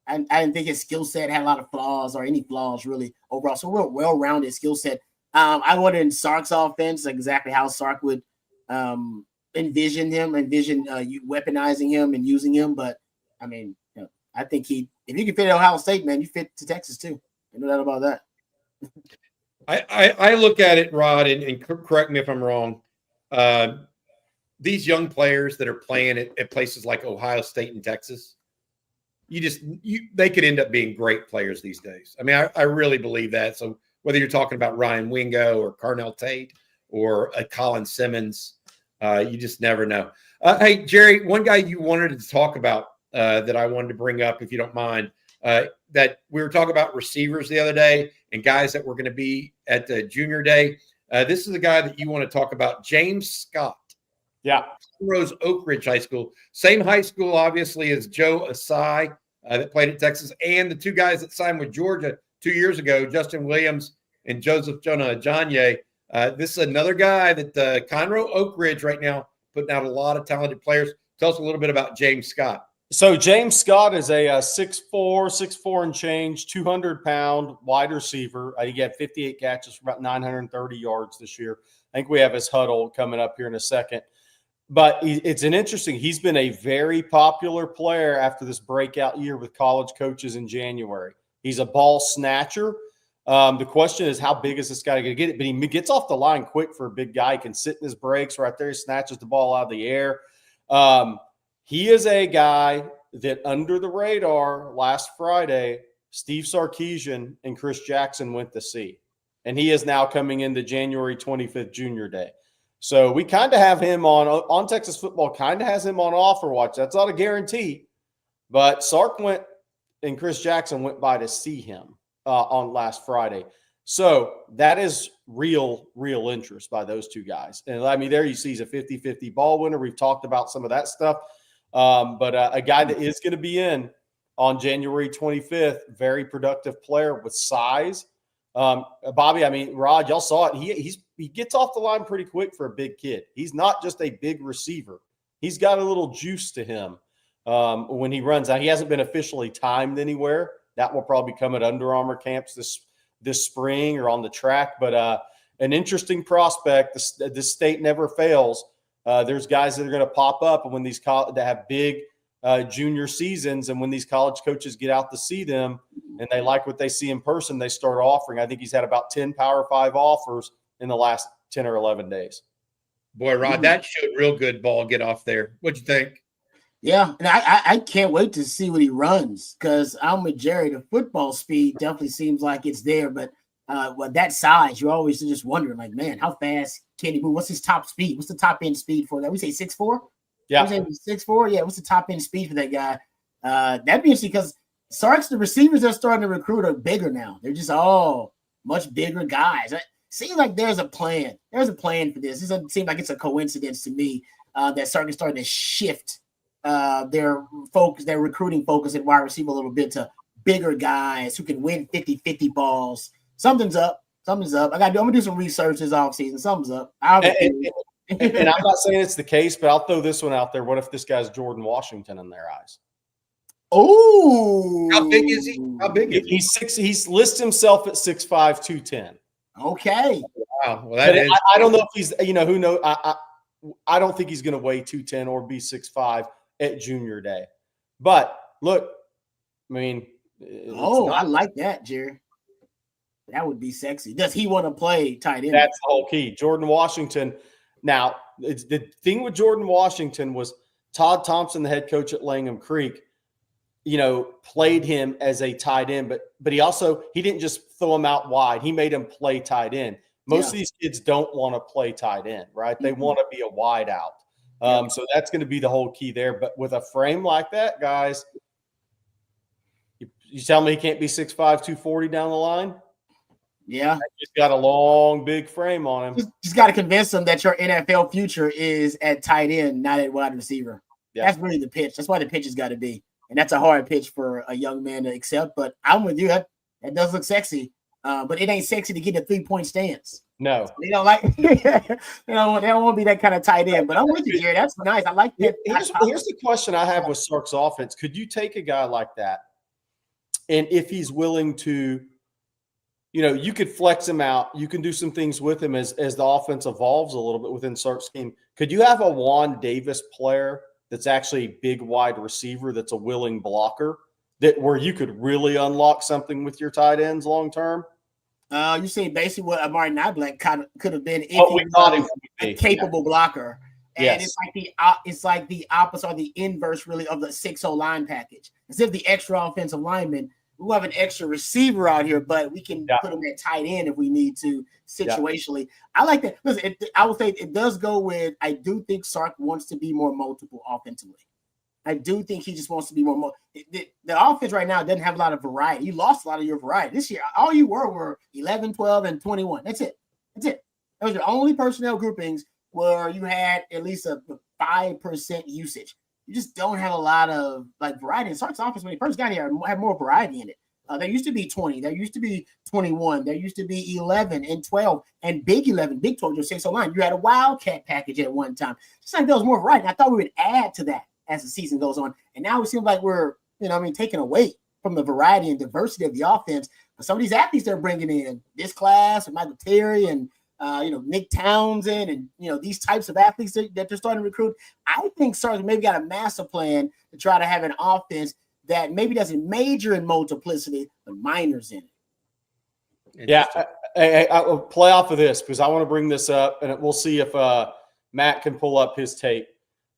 I didn't think his skill set had a lot of flaws or any flaws really overall. So real well-rounded skill set. I wondered in Sark's offense exactly how Sark would envision you weaponizing him and using him. But I mean, I think if you can fit at Ohio State, man, you fit to Texas too. No doubt about that. I look at it, Rod, and correct me if I'm wrong. These young players that are playing at places like Ohio State and Texas, they could end up being great players these days. I mean, I really believe that. So whether you're talking about Ryan Wingo or Carnell Tate or Colin Simmons, you just never know. Hey, Jerry, one guy you wanted to talk about that I wanted to bring up, if you don't mind, that we were talking about receivers the other day and guys that were going to be at the junior day. This is a guy that you want to talk about, James Scott. Yeah. Rose Oak Ridge High School. Same high school, obviously, as Joe Asai that played at Texas, and the two guys that signed with Georgia 2 years ago, Justin Williams and Joseph Jonah Ajanye. This is another guy that Conroe Oak Ridge right now putting out a lot of talented players. Tell us a little bit about James Scott. So James Scott is a 6'4" and change, 200-pound wide receiver. He got 58 catches for about 930 yards this year. I think we have his huddle coming up here in a second. But it's an interesting – he's been a very popular player after this breakout year with college coaches in January. He's a ball snatcher. The question is, how big is this guy going to get it? But he gets off the line quick for a big guy. He can sit in his breaks right there. He snatches the ball out of the air. He is a guy that under the radar last Friday, Steve Sarkisian and Chris Jackson went to see. And he is now coming into January 25th Junior Day. So we kind of have him on Texas football, kind of has him on offer watch. That's not a guarantee. But Sark went and Chris Jackson went by to see him on last Friday. So that is real interest by those two guys. And I mean, there you see he's a 50-50 ball winner. We've talked about some of that stuff. But a guy that is going to be in on January 25th, very productive player with size. Bobby, I mean, Rod, y'all saw it. He gets off the line pretty quick for a big kid. He's not just a big receiver. He's got a little juice to him when he runs. Now, he hasn't been officially timed anywhere. That will probably come at Under Armour camps this spring or on the track. But an interesting prospect. This state never fails. There's guys that are going to pop up, and when these that have big junior seasons, and when these college coaches get out to see them and they like what they see in person, they start offering. I think he's had about 10 Power 5 offers in the last 10 or 11 days. Boy, Rod, that showed real good ball get off there. What'd you think? Yeah, and I can't wait to see what he runs, because I'm with Jerry. The football speed definitely seems like it's there, but with that size, you're always just wondering, like, man, how fast can he move? What's his top speed? What's the top end speed for that? We say 6'4"? Yeah. 6'4"? Yeah, what's the top end speed for that guy? That'd be interesting, because Sark's, the receivers they're starting to recruit are bigger now. They're just all much bigger guys. It seems like there's a plan. There's a plan for this. It doesn't seem like it's a coincidence to me that Sark is starting to shift their focus, their recruiting focus at wide receiver a little bit to bigger guys who can win 50-50 balls. Something's up. I'm gonna do some research this offseason. Something's up. And I'm not saying it's the case, but I'll throw this one out there. What if this guy's Jordan Washington in their eyes? Oh, how big is he? How big is he? He's 6. He's lists himself at 6'5", 210. Okay. Wow. Well, that is. I don't know if he's, who knows. I don't think he's going to weigh 210 or be 6'5" at junior day. But look, I mean, I like that, Jerry. That would be sexy. Does he want to play tight end? That's the whole key. Jordan Washington. Now, the thing with Jordan Washington was Todd Thompson, the head coach at Langham Creek, played him as a tight end, but he didn't just throw him out wide. He made him play tight end. Most of these kids don't want to play tight end, right? They want to be a wide out. So that's going to be the whole key there. But with a frame like that, guys, you tell me he can't be 6'5", 240 down the line? Yeah. He's got a long, big frame on him. Just got to convince them that your NFL future is at tight end, not at wide receiver. Yeah. That's really the pitch. That's why the pitch has got to be. And that's a hard pitch for a young man to accept. But I'm with you. That does look sexy. But it ain't sexy to get a 3-point stance. No. They don't like they don't want to be that kind of tight end. But I'm with you, Jerry. That's nice. I like that. Here's the question I have with Sark's offense. Could you take a guy like that, and if he's willing to, you could flex him out. You can do some things with him as the offense evolves a little bit within Sark's scheme. Could you have a Juan Davis player that's actually a big wide receiver that's a willing blocker, where you could really unlock something with your tight ends long term? You see basically what Amari Niblack kind of could have been if we thought he would be a capable blocker. And yes. It's like the opposite or the inverse really of the 6-0 line package. Instead of the extra offensive lineman, we'll have an extra receiver out here, but we can put him at tight end if we need to situationally. I like that. Listen, I will say it does go with, I do think Sark wants to be more multiple offensively. I do think he just wants to be more. The offense right now doesn't have a lot of variety. You lost a lot of your variety. This year, all you were 11, 12, and 21. That's it. Those are the only personnel groupings where you had at least a 5% usage. You just don't have a lot of variety. And Sark's offense, when he first got here, had more variety in it. There used to be 20. There used to be 21. There used to be 11 and 12 and Big 11, Big 12, your 6-0 line. You had a Wildcat package at one time. Just like there was more variety. I thought we would add to that as the season goes on. And now it seems like we're, taking away from the variety and diversity of the offense. But some of these athletes they're bringing in this class, and Michael Terry and, Nick Townsend and, these types of athletes that they're starting to recruit. I think Sark maybe got a master plan to try to have an offense that maybe doesn't major in multiplicity, but minors in it. Yeah. I will play off of this because I want to bring this up, and we'll see if Matt can pull up his tape.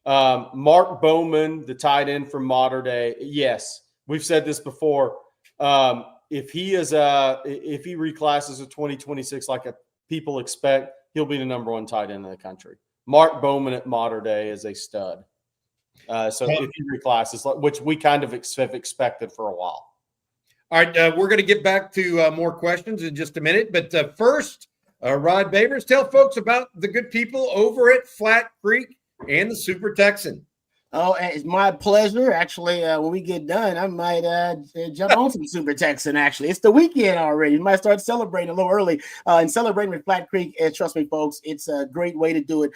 Mark Bowman, the tight end from Mater Day. Yes, we've said this before. If he reclasses to 2026 like people expect, he'll be the number one tight end in the country. Mark Bowman at Mater Day is a stud. So if he reclasses, which we kind of have expected for a while. All right, we're going to get back to more questions in just a minute. But first, Rod Babers, tell folks about the good people over at Flat Creek and the Super Texan. Oh, it's my pleasure. Actually, when we get done, I might jump on some Super Texan. Actually, it's the weekend already. You might start celebrating a little early and celebrating with Flat Creek. And trust me, folks, it's a great way to do it.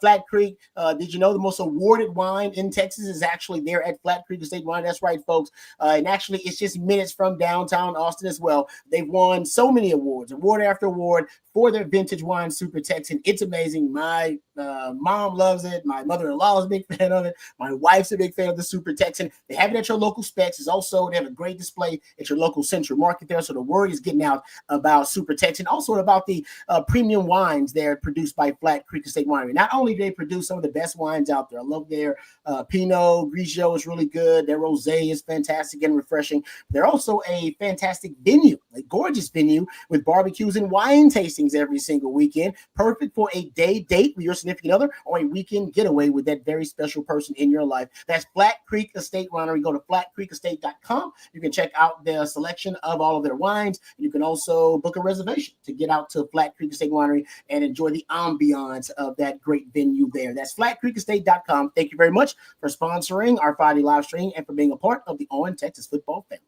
Flat Creek, did you know the most awarded wine in Texas is actually there at Flat Creek Estate Wine? That's right, folks. And actually, it's just minutes from downtown Austin as well. They've won so many awards, award after award, for their vintage wine, Super Texan. It's amazing. My mom loves it. My mother-in-law is a big fan of it. My wife's a big fan of the Super Texan. They have it at your local Specs. It's also, they have a great display at your local Central Market there. So the word is getting out about Super Texan, also about the premium wines there produced by Flat Creek Estate Winery. Not only do they produce some of the best wines out there, I love their Pinot Grigio is really good. Their Rosé is fantastic and refreshing. They're also a fantastic venue, a gorgeous venue with barbecues and wine tastings every single weekend. Perfect for a day date with your significant other or a weekend getaway with that very special person in your life. That's Flat Creek Estate Winery. Go to flatcreekestate.com. You can check out their selection of all of their wines. You can also book a reservation to get out to Flat Creek Estate Winery and enjoy the ambiance of that great venue there. That's flatcreekestate.com. Thank you very much for sponsoring our Friday live stream and for being a part of the On Texas football family.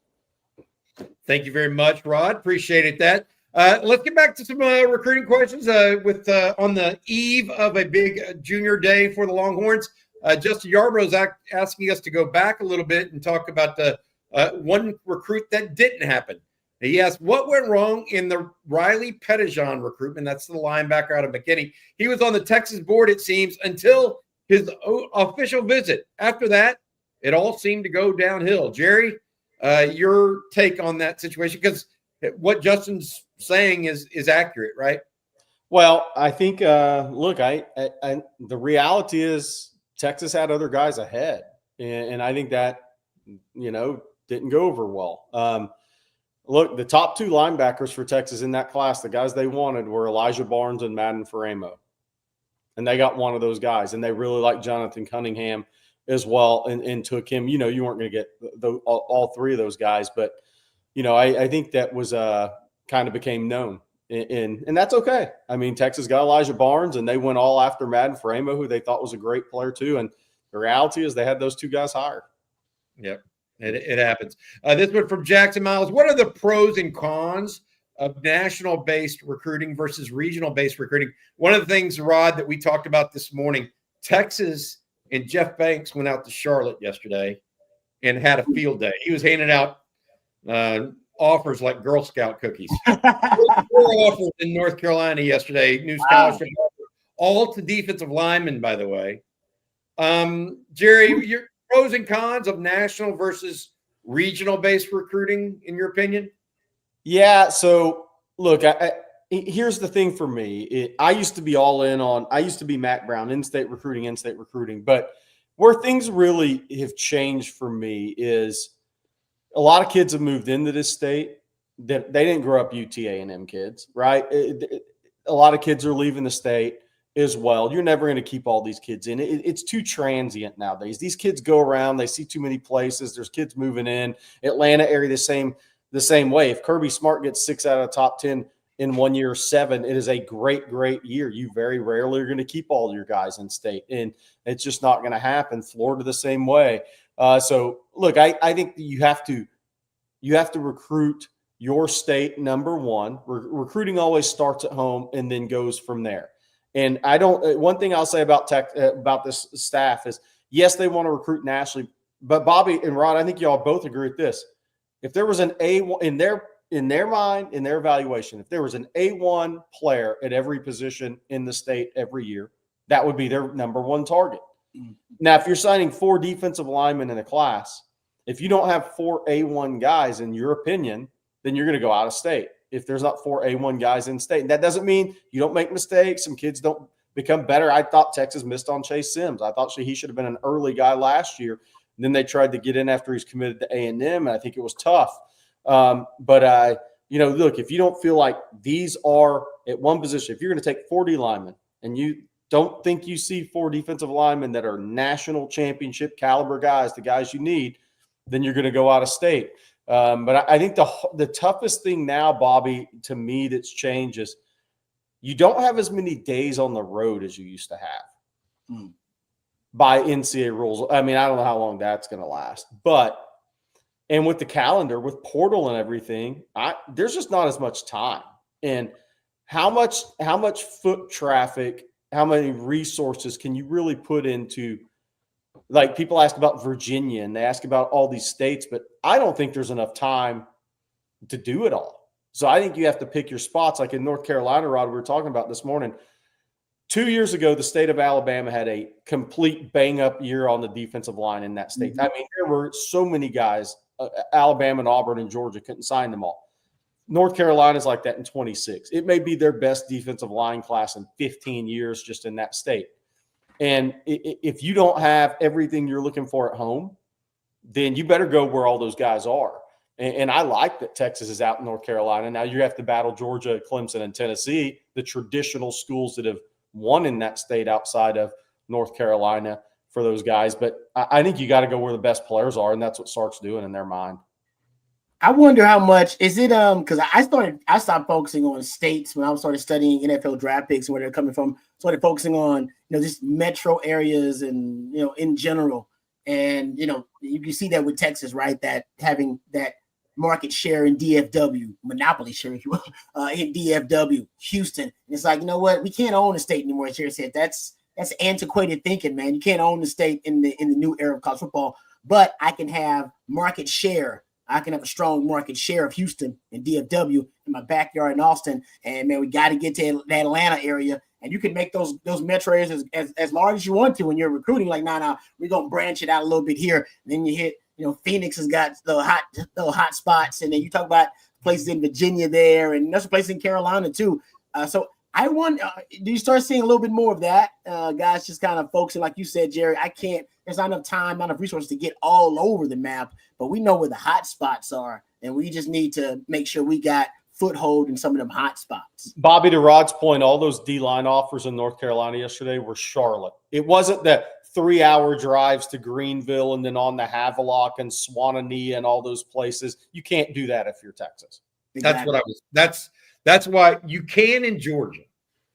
Thank you very much, Rod. Appreciated that. Let's get back to some recruiting questions with on the eve of a big junior day for the Longhorns. Justin Yarbrough is asking us to go back a little bit and talk about the one recruit that didn't happen. He asked, what went wrong in the Riley Pettijohn recruitment? That's the linebacker out of McKinney. He was on the Texas board, it seems, until his official visit. After that, it all seemed to go downhill. Jerry, your take on that situation, because what Justin's saying is accurate, right? Well, I think, look, I the reality is Texas had other guys ahead, and I think that, didn't go over well. Look, the top two linebackers for Texas in that class, the guys they wanted were Elijah Barnes and Madden Faramo. And they got one of those guys, and they really liked Jonathan Cunningham as well and took him. You weren't going to get all three of those guys, but, I think that was kind of became known. And that's okay. I mean, Texas got Elijah Barnes, and they went all after Madden Faramo, who they thought was a great player too. And the reality is they had those two guys hired. Yep, it happens. This one from Jackson Miles. What are the pros and cons of national-based recruiting versus regional-based recruiting? One of the things, Rod, that we talked about this morning, Texas and Jeff Banks went out to Charlotte yesterday and had a field day. He was handing out offers like Girl Scout cookies. 4 offers in North Carolina yesterday, new scholarship, all to defensive linemen, by the way. Jerry, your pros and cons of national versus regional-based recruiting, in your opinion? Yeah, so look, here's the thing for me. I used to be all in on – I used to be Mac Brown, in-state recruiting. But where things really have changed for me is – a lot of kids have moved into this state that they didn't grow up UTA&M kids, right? A lot of kids are leaving the state as well. You're never going to keep all these kids in. It's too transient nowadays. These kids go around. They see too many places. There's kids moving in. Atlanta area the same way. If Kirby Smart gets 6 out of the top 10 in 1 year, 7, it is a great year. You very rarely are going to keep all your guys in state, and it's just not going to happen. Florida the same way. So look, I think that you have to recruit your state, number one. Recruiting always starts at home and then goes from there. And one thing I'll say about this staff is, yes, they want to recruit nationally, but Bobby and Rod, I think y'all both agree with this. If there was an A1 in their mind, in their evaluation, if there was an A1 player at every position in the state every year, that would be their number one target. Now, if you're signing 4 defensive linemen in a class, if you don't have 4 A1 guys, in your opinion, then you're going to go out of state. If there's not 4 A1 guys in state, and that doesn't mean you don't make mistakes. Some kids don't become better. I thought Texas missed on Chase Sims. I thought he should have been an early guy last year. And then they tried to get in after he's committed to A&M, and I think it was tough. But look, if you don't feel like these are at one position, if you're going to take 40 linemen and you don't think you see 4 defensive linemen that are national championship caliber guys, the guys you need, then you're going to go out of state. But I think the toughest thing now, Bobby, to me that's changed is you don't have as many days on the road as you used to have. by NCAA rules. I mean, I don't know how long that's going to last, but and with the calendar, with portal and everything, there's just not as much time. And how much foot traffic, how many resources can you really put into? Like, people ask about Virginia and they ask about all these states, but I don't think there's enough time to do it all. So I think you have to pick your spots. Like in North Carolina, Rod, we were talking about this morning. 2 years ago, the state of Alabama had a complete bang-up year on the defensive line in that state. I mean, there were so many guys, Alabama and Auburn and Georgia couldn't sign them all. North Carolina's like that in 26. It may be their best defensive line class in 15 years just in that state. And if you don't have everything you're looking for at home, then you better go where all those guys are. And I like that Texas is out in North Carolina. Now you have to battle Georgia, Clemson, and Tennessee, the traditional schools that have won in that state outside of North Carolina for those guys. But I think you got to go where the best players are, and that's what Sark's doing in their mind. I wonder how much is it because I stopped focusing on states when I started studying NFL draft picks and where they're coming from. Started focusing on just metro areas and in general. And you can see that with Texas, right? That having that market share in DFW, monopoly share, if you will, in DFW, Houston. And it's like, you know what? We can't own the state anymore. As Jerry said, that's antiquated thinking, man. You can't own the state in the new era of college football. But I can have market share. I can have a strong market share of Houston and DFW in my backyard in Austin. And man, we got to get to the Atlanta area. And you can make those metro areas as large as you want to when you're recruiting. Like, nah, we're gonna branch it out a little bit here. And then you hit, Phoenix has got the hot spots, and then you talk about places in Virginia there, and there's a place in Carolina too. So I wonder, do you start seeing a little bit more of that? Guys just kind of focusing, like you said, Jerry. There's not enough time, not enough resources to get all over the map, but we know where the hot spots are, and we just need to make sure we got foothold in some of them hot spots. Bobby, to Rod's point, all those D-line offers in North Carolina yesterday were Charlotte. It wasn't the 3-hour drives to Greenville and then on the Havelock and Swanee and all those places. You can't do that if you're Texas. Exactly. That's why you can in Georgia.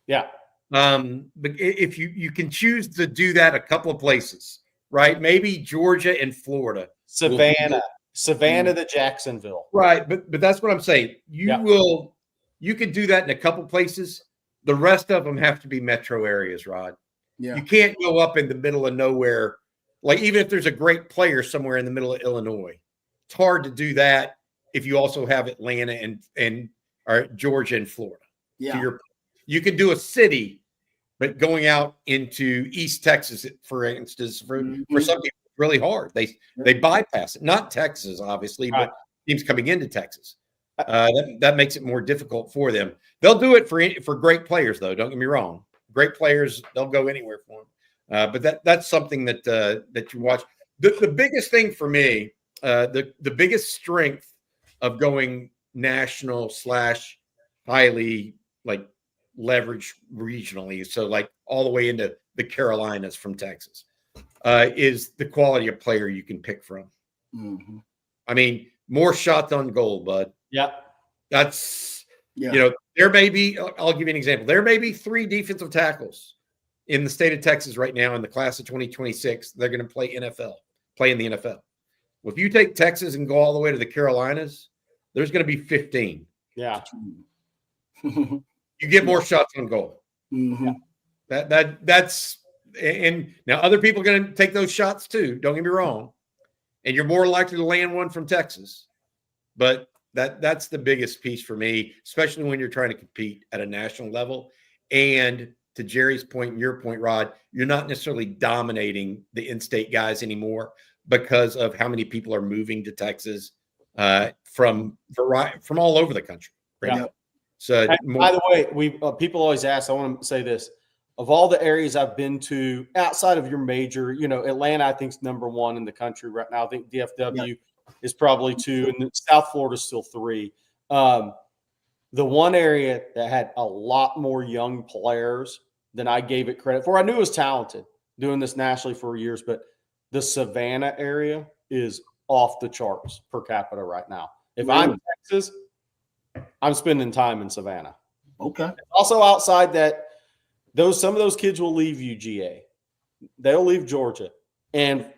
Yeah. But if you can choose to do that a couple of places, right? Maybe Georgia and Florida. Savannah to Jacksonville. Right. But that's what I'm saying. You can do that in a couple places. The rest of them have to be metro areas, Rod. Yeah. You can't go up in the middle of nowhere. Like, even if there's a great player somewhere in the middle of Illinois, it's hard to do that if you also have Atlanta and Georgia and Florida. Yeah. You can do a city, but going out into East Texas, for instance, for some people, it's really hard. They bypass it. Not Texas, obviously, but teams coming into Texas. That makes it more difficult for them. They'll do it for great players, though. Don't get me wrong. Great players, they'll go anywhere for them. But that's something that you watch. The biggest thing for me, the biggest strength of going national / highly like leverage regionally, so like all the way into the Carolinas from Texas, is the quality of player you can pick from. Mm-hmm. I mean, more shots on goal, bud. Yeah. There may be, I'll give you an example. There may be 3 defensive tackles in the state of Texas right now in the class of 2026. They're going to play in the NFL. Well, if you take Texas and go all the way to the Carolinas, there's going to be 15. Yeah. You get more shots on goal. Mm-hmm. That's and now other people are going to take those shots too. Don't get me wrong. And you're more likely to land one from Texas. But that's the biggest piece for me, especially when you're trying to compete at a national level. And to Jerry's point and your point, Rod, you're not necessarily dominating the in-state guys anymore because of how many people are moving to Texas from all over the country. Right? Yeah. So, by the way, people always ask. I want to say this: of all the areas I've been to outside of your major, Atlanta, I think is number 1 in the country right now. I think DFW is probably 2, and South Florida is still 3. The one area that had a lot more young players than I gave it credit for, I knew it was talented, doing this nationally for years, but the Savannah area is off the charts per capita right now. If I'm Texas, I'm spending time in Savannah. Okay. Also outside that, some of those kids will leave UGA. They'll leave Georgia. And,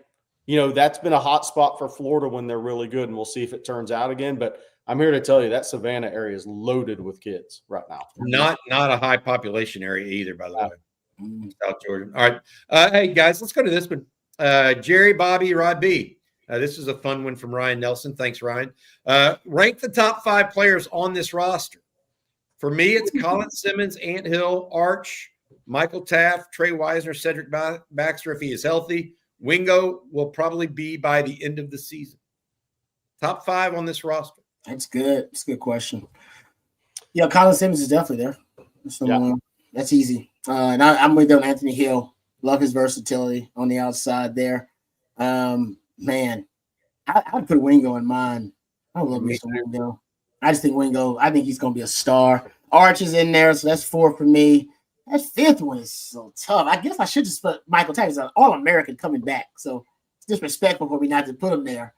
that's been a hot spot for Florida when they're really good, and we'll see if it turns out again. But I'm here to tell you that Savannah area is loaded with kids right now. Not a high population area either, by the way. South Georgia. All right. Hey, guys, let's go to this one. Jerry, Bobby, Rod B. This is a fun one from Ryan Nelson. Thanks, Ryan. Rank the top 5 players on this roster. For me, it's Colin Simmons, Ant Hill, Arch, Michael Taft, Trey Wisner, Cedric Baxter if he is healthy. Wingo will probably be by the end of the season. Top 5 on this roster. That's good. That's a good question. Yeah, Colin Simmons is definitely there. So that's easy. And I'm with you on Anthony Hill. Love his versatility on the outside there. Man, I'd put Wingo in mine. I love Mr. Wingo. I just think Wingo, I think he's going to be a star. Arch is in there, so that's 4 for me. That 5th one is so tough. I guess I should just put Michael Taft as an All-American coming back. So it's disrespectful for me not to put him there.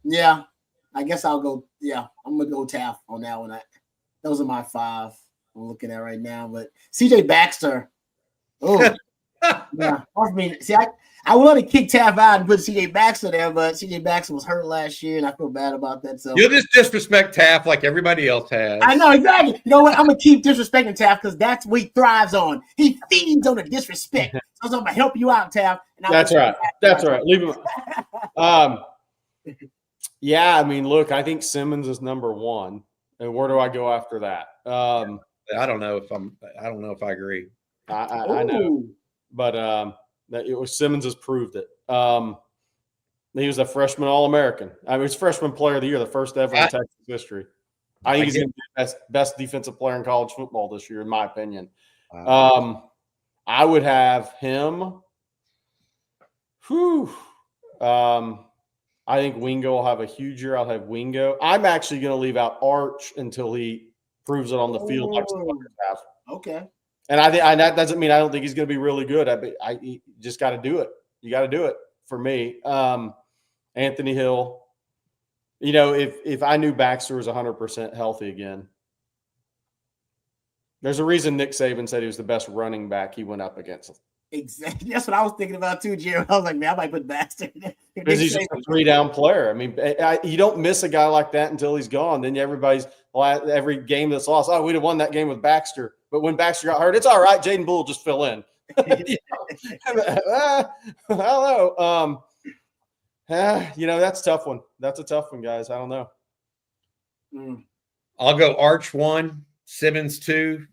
Yeah, I guess I'll go. Yeah, I'm going to go Taft on that one. Those are my 5 I'm looking at right now. But CJ Baxter, yeah. I mean, see, I wanted to kick Taft out and put CJ Baxter there, but CJ Baxter was hurt last year, and I feel bad about that. So you'll just disrespect Taft like everybody else has. I know, exactly. You know what? I'm going to keep disrespecting Taft because that's what he thrives on. He feeds on the disrespect. So I'm going to help you out, Taft. That's right. That's right. Leave him. Yeah, I mean, look, I think Simmons is number 1. And where do I go after that? I don't know if I agree. I know. But Simmons has proved it. He was a freshman All-American. I mean, he's freshman player of the year, the first ever in Texas history. I think he's going to be the best defensive player in college football this year, in my opinion. I would have him. I think Wingo will have a huge year. I'll have Wingo. I'm actually going to leave out Arch until he proves it on the field like some others have. Okay. And that doesn't mean I don't think he's going to be really good. You just got to do it. You got to do it for me. Anthony Hill. If I knew Baxter was 100% healthy again, there's a reason Nick Saban said he was the best running back he went up against. Exactly. That's what I was thinking about too, Jerry. I was like, man, I might put Baxter there. Because he's just a 3-down player. I mean, you don't miss a guy like that until he's gone. Then every game that's lost, we'd have won that game with Baxter. But when Baxter got hurt, it's all right. Jaden Bull just fill in. I don't know. That's a tough one. That's a tough one, guys. I don't know. I'll go Arch 1, Simmons 2,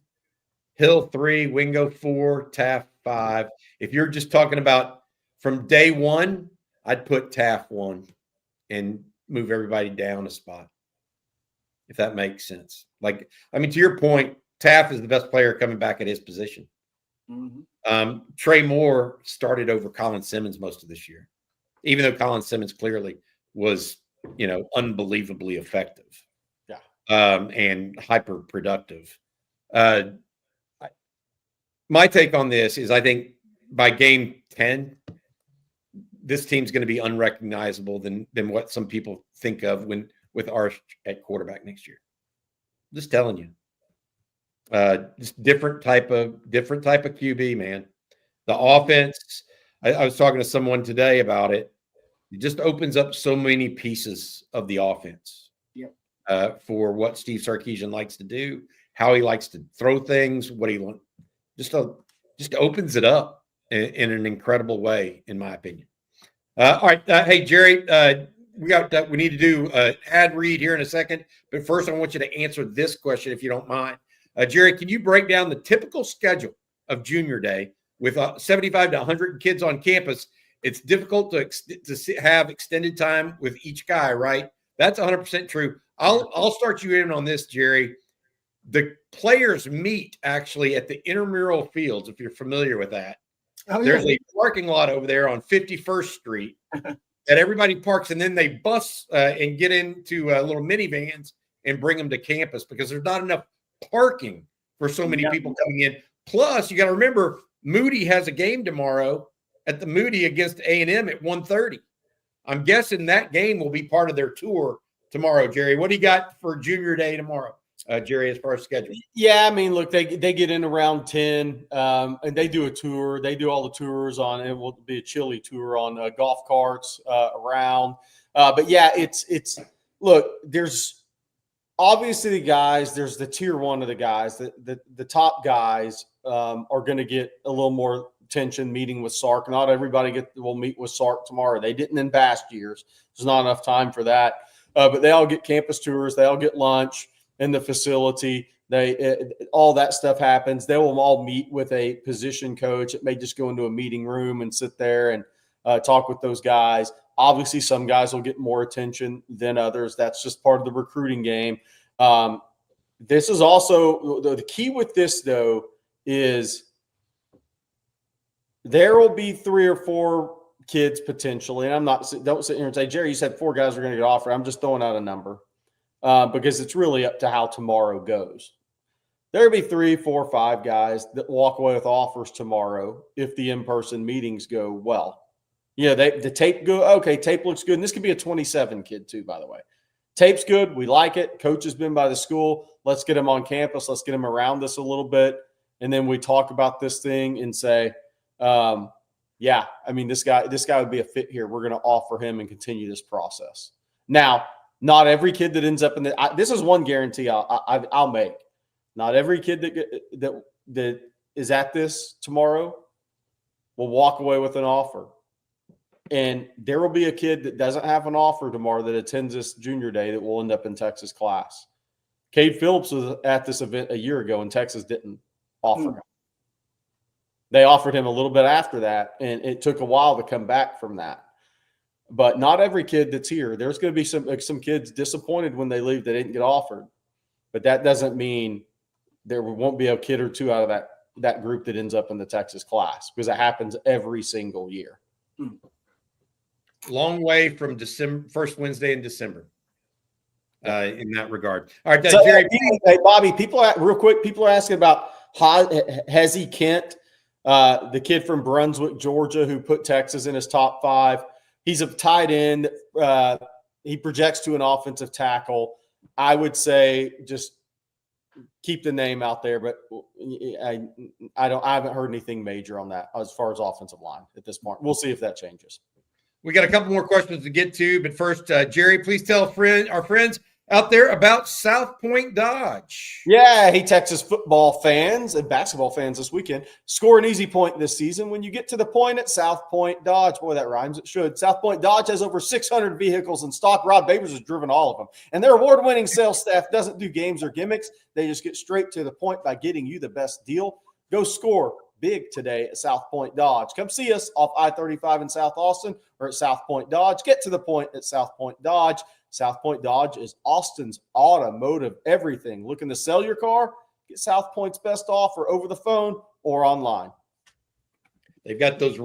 Hill 3, Wingo 4, Taft 5. If you're just talking about from day 1, I'd put Taft 1 and move everybody down a spot, if that makes sense. To your point, Taft is the best player coming back at his position. Mm-hmm. Trey Moore started over Colin Simmons most of this year, even though Colin Simmons clearly was, unbelievably effective. Yeah. And hyper productive. My take on this is I think by game 10, this team's going to be unrecognizable than what some people think of with Arch at quarterback next year. Just telling you. Just different type of QB, man. The offense, I was talking to someone today about it. It just opens up so many pieces of the offense. Yep. For what Steve Sarkisian likes to do, how he likes to throw things, what he wants. Just opens it up in an incredible way, in my opinion. All right. Hey, Jerry, we need to do an ad read here in a second. But first, I want you to answer this question, if you don't mind. Jerry, can you break down the typical schedule of Junior Day with 75 to 100 kids on campus? It's difficult to have extended time with each guy, right? That's 100% true. I'll start you in on this, Jerry. The players meet actually at the intramural fields, if you're familiar with that. Oh, there's a parking lot over there on 51st Street that everybody parks, and then they bus and get into little minivans and bring them to campus because there's not enough parking for so many people coming in. Plus, you got to remember, Moody has a game tomorrow at the Moody against A&M at 1:30. I'm guessing that game will be part of their tour tomorrow, Jerry. What do you got for Junior Day tomorrow? Jerry, as far as schedule? Yeah, I mean, look, they get in around 10, and they do a tour. They do all the tours on. It will be a chili tour on golf carts around. But yeah, it's look. There's obviously the guys. There's the tier one of the guys. The top guys are going to get a little more attention meeting with Sark. Not everybody will meet with Sark tomorrow. They didn't in past years. There's not enough time for that. But they all get campus tours. They all get lunch in the facility. All that stuff happens. They will all meet with a position coach. It may just go into a meeting room and sit there and talk with those guys. Obviously, some guys will get more attention than others. That's just part of the recruiting game. This is also the key with this, though, is there will be 3 or 4 kids potentially. And don't sit here and say, Jerry, you said 4 guys are going to get offered. I'm just throwing out a number because it's really up to how tomorrow goes. There'll be 3, 4, 5 guys that walk away with offers tomorrow if the in-person meetings go well. Yeah, the tape go okay. Tape looks good, and this could be a 27 kid too. By the way, tape's good. We like it. Coach has been by the school. Let's get him on campus. Let's get him around us a little bit, and then we talk about this thing and say, yeah, I mean this guy would be a fit here. We're going to offer him and continue this process. Now, not every kid that ends up in this is one guarantee I'll make. Not every kid that is at this tomorrow will walk away with an offer. And there will be a kid that doesn't have an offer tomorrow that attends this junior day that will end up in Texas class. Cade Phillips was at this event a year ago, and Texas didn't offer him. They offered him a little bit after that, and it took a while to come back from that. But not every kid that's here. There's going to be some kids disappointed when they leave they didn't get offered. But that doesn't mean there won't be a kid or two out of that group that ends up in the Texas class, because it happens every single year. Long way from December, first Wednesday in December. In that regard. All right, So, Jerry. Hey, Bobby, people are asking about Hezzy Kent, the kid from Brunswick, Georgia, who put Texas in his top 5. He's a tight end. He projects to an offensive tackle. I would say just keep the name out there, but I haven't heard anything major on that as far as offensive line at this point. We'll see if that changes. We got a couple more questions to get to, but first, Jerry, please tell our friends out there about South Point Dodge. Yeah, hey, Texas football fans and basketball fans this weekend. Score an easy point this season when you get to the point at South Point Dodge. Boy, that rhymes. It should. South Point Dodge has over 600 vehicles in stock. Rod Babers has driven all of them. And their award-winning sales staff doesn't do games or gimmicks. They just get straight to the point by getting you the best deal. Go score big today at South Point Dodge. Come see us off I-35 in South Austin or at South Point Dodge. Get to the point at South Point Dodge. South Point Dodge is Austin's automotive everything. Looking to sell your car? Get South Point's best offer over the phone or online. They've got those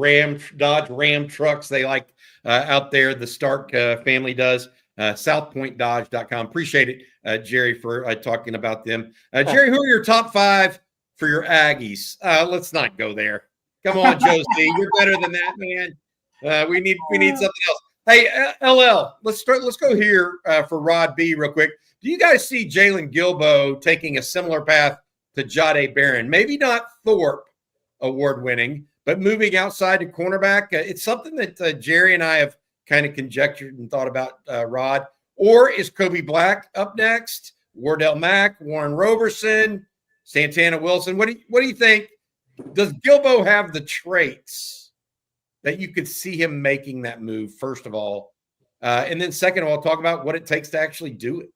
Dodge Ram trucks they like out there. The Stark family does. SouthPointDodge.com. Appreciate it, Jerry, for talking about them. Jerry, who are your top 5 for your Aggies? Let's not go there. Come on, Josie. You're better than that, man. We need something else. Hey, LL, let's go here for Rod B real quick. Do you guys see Jalen Gilbo taking a similar path to Jahdae Barron? Maybe not Thorpe award-winning, but moving outside to cornerback. It's something that Jerry and I have kind of conjectured and thought about, Rod. Or is Kobe Black up next? Wardell Mack, Warren Roberson, Santana Wilson. What do you think? Does Gilbo have the traits that you could see him making that move, first of all? And then second of all, talk about what it takes to actually do it.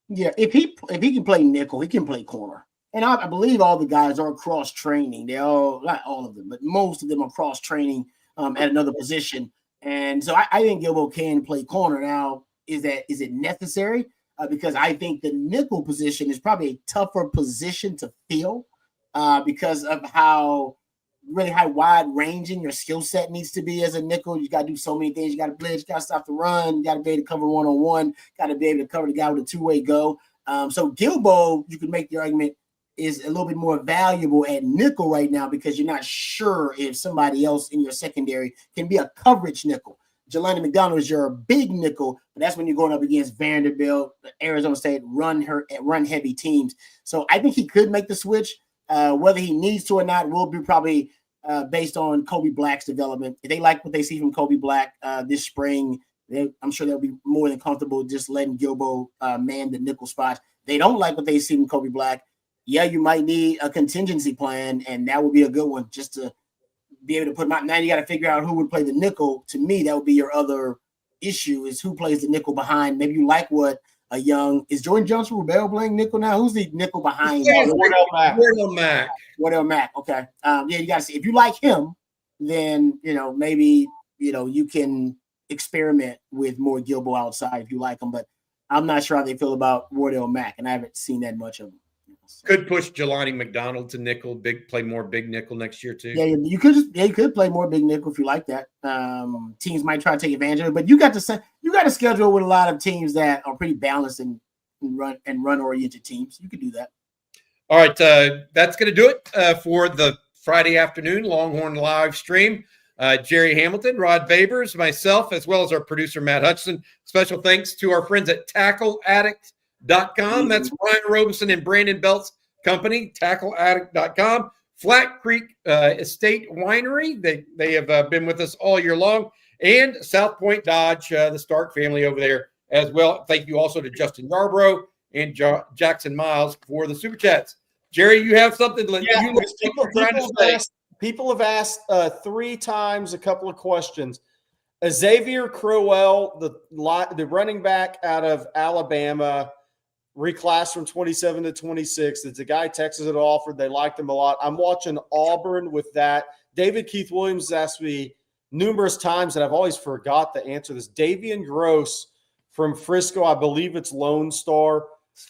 Yeah, if he can play nickel, he can play corner. And I believe all the guys are cross-training. They all, not all of them, but most of them are cross-training at another position. And so I think Gilbo can play corner. Now, is it necessary? Because I think the nickel position is probably a tougher position to fill because of how wide ranging your skill set needs to be as a nickel. You got to do so many things. You got to blitz, you got to stop the run, you got to be able to cover one-on-one, got to be able to cover the guy with a two-way go. So Gilbo, you can make the argument, is a little bit more valuable at nickel right now because you're not sure if somebody else in your secondary can be a coverage nickel. Jelani McDonald is your big nickel, but that's when you're going up against Vanderbilt, Arizona State, run heavy teams. So I think he could make the switch. Whether he needs to or not will be probably based on Kobe Black's development. If they like what they see from Kobe Black this spring, I'm sure they'll be more than comfortable just letting Gilbo man the nickel spot. They don't like what they see from Kobe Black. Yeah, you might need a contingency plan, and that would be a good one just to be able to put him out. Now you got to figure out who would play the nickel. To me, that would be your other issue is who plays the nickel behind. Maybe you like what a young – is Jordan Johnson-Rubel playing nickel now? Who's the nickel behind? Wardell Mack. Wardell Mack, okay. Yeah, you got to see. If you like him, then, maybe, you can experiment with more Gilbo outside if you like him. But I'm not sure how they feel about Wardell Mack, and I haven't seen that much of him. Could push Jelani McDonald to nickel, play more big nickel next year too. Yeah, you could play more big nickel if you like that. Teams might try to take advantage of it, but you got to schedule with a lot of teams that are pretty balanced and run oriented teams. You could do that. All right, that's going to do it for the Friday afternoon Longhorn live stream. Jerry Hamilton, Rod Babers, myself, as well as our producer Matt Hutchinson. Special thanks to our friends at TackleAddict.com. That's Ryan Robinson and Brandon Belt's company, TackleAddict.com. Flat Creek Estate Winery. They have been with us all year long. And South Point Dodge, the Stark family over there as well. Thank you also to Justin Yarbrough and Jackson Miles for the Super Chats. Jerry, you have something people have asked 3 times a couple of questions. Xavier Crowell, the running back out of Alabama, reclassed from 27 to 26. It's a guy Texas had offered. They liked him a lot. I'm watching Auburn with that. David Keith Williams has asked me numerous times, and I've always forgot to answer this. Davian Gross from Frisco, I believe it's Lone Star,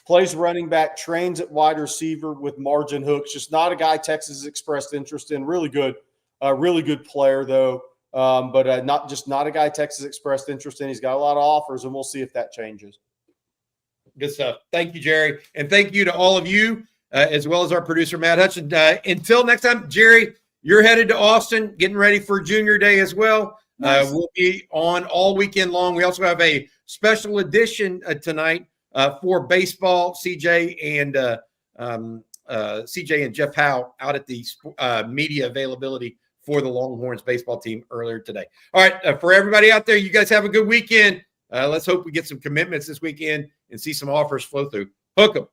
plays running back, trains at wide receiver with margin hooks. Just not a guy Texas has expressed interest in. Really good player though. But not a guy Texas expressed interest in. He's got a lot of offers, and we'll see if that changes. Good stuff. Thank you, Jerry. And thank you to all of you, as well as our producer, Matt Hutchinson. Until next time, Jerry, you're headed to Austin, getting ready for Junior Day as well. Nice. We'll be on all weekend long. We also have a special edition tonight for baseball. CJ and Jeff Howe out at the media availability for the Longhorns baseball team earlier today. All right, for everybody out there, you guys have a good weekend. Let's hope we get some commitments this weekend and see some offers flow through. Hook 'em.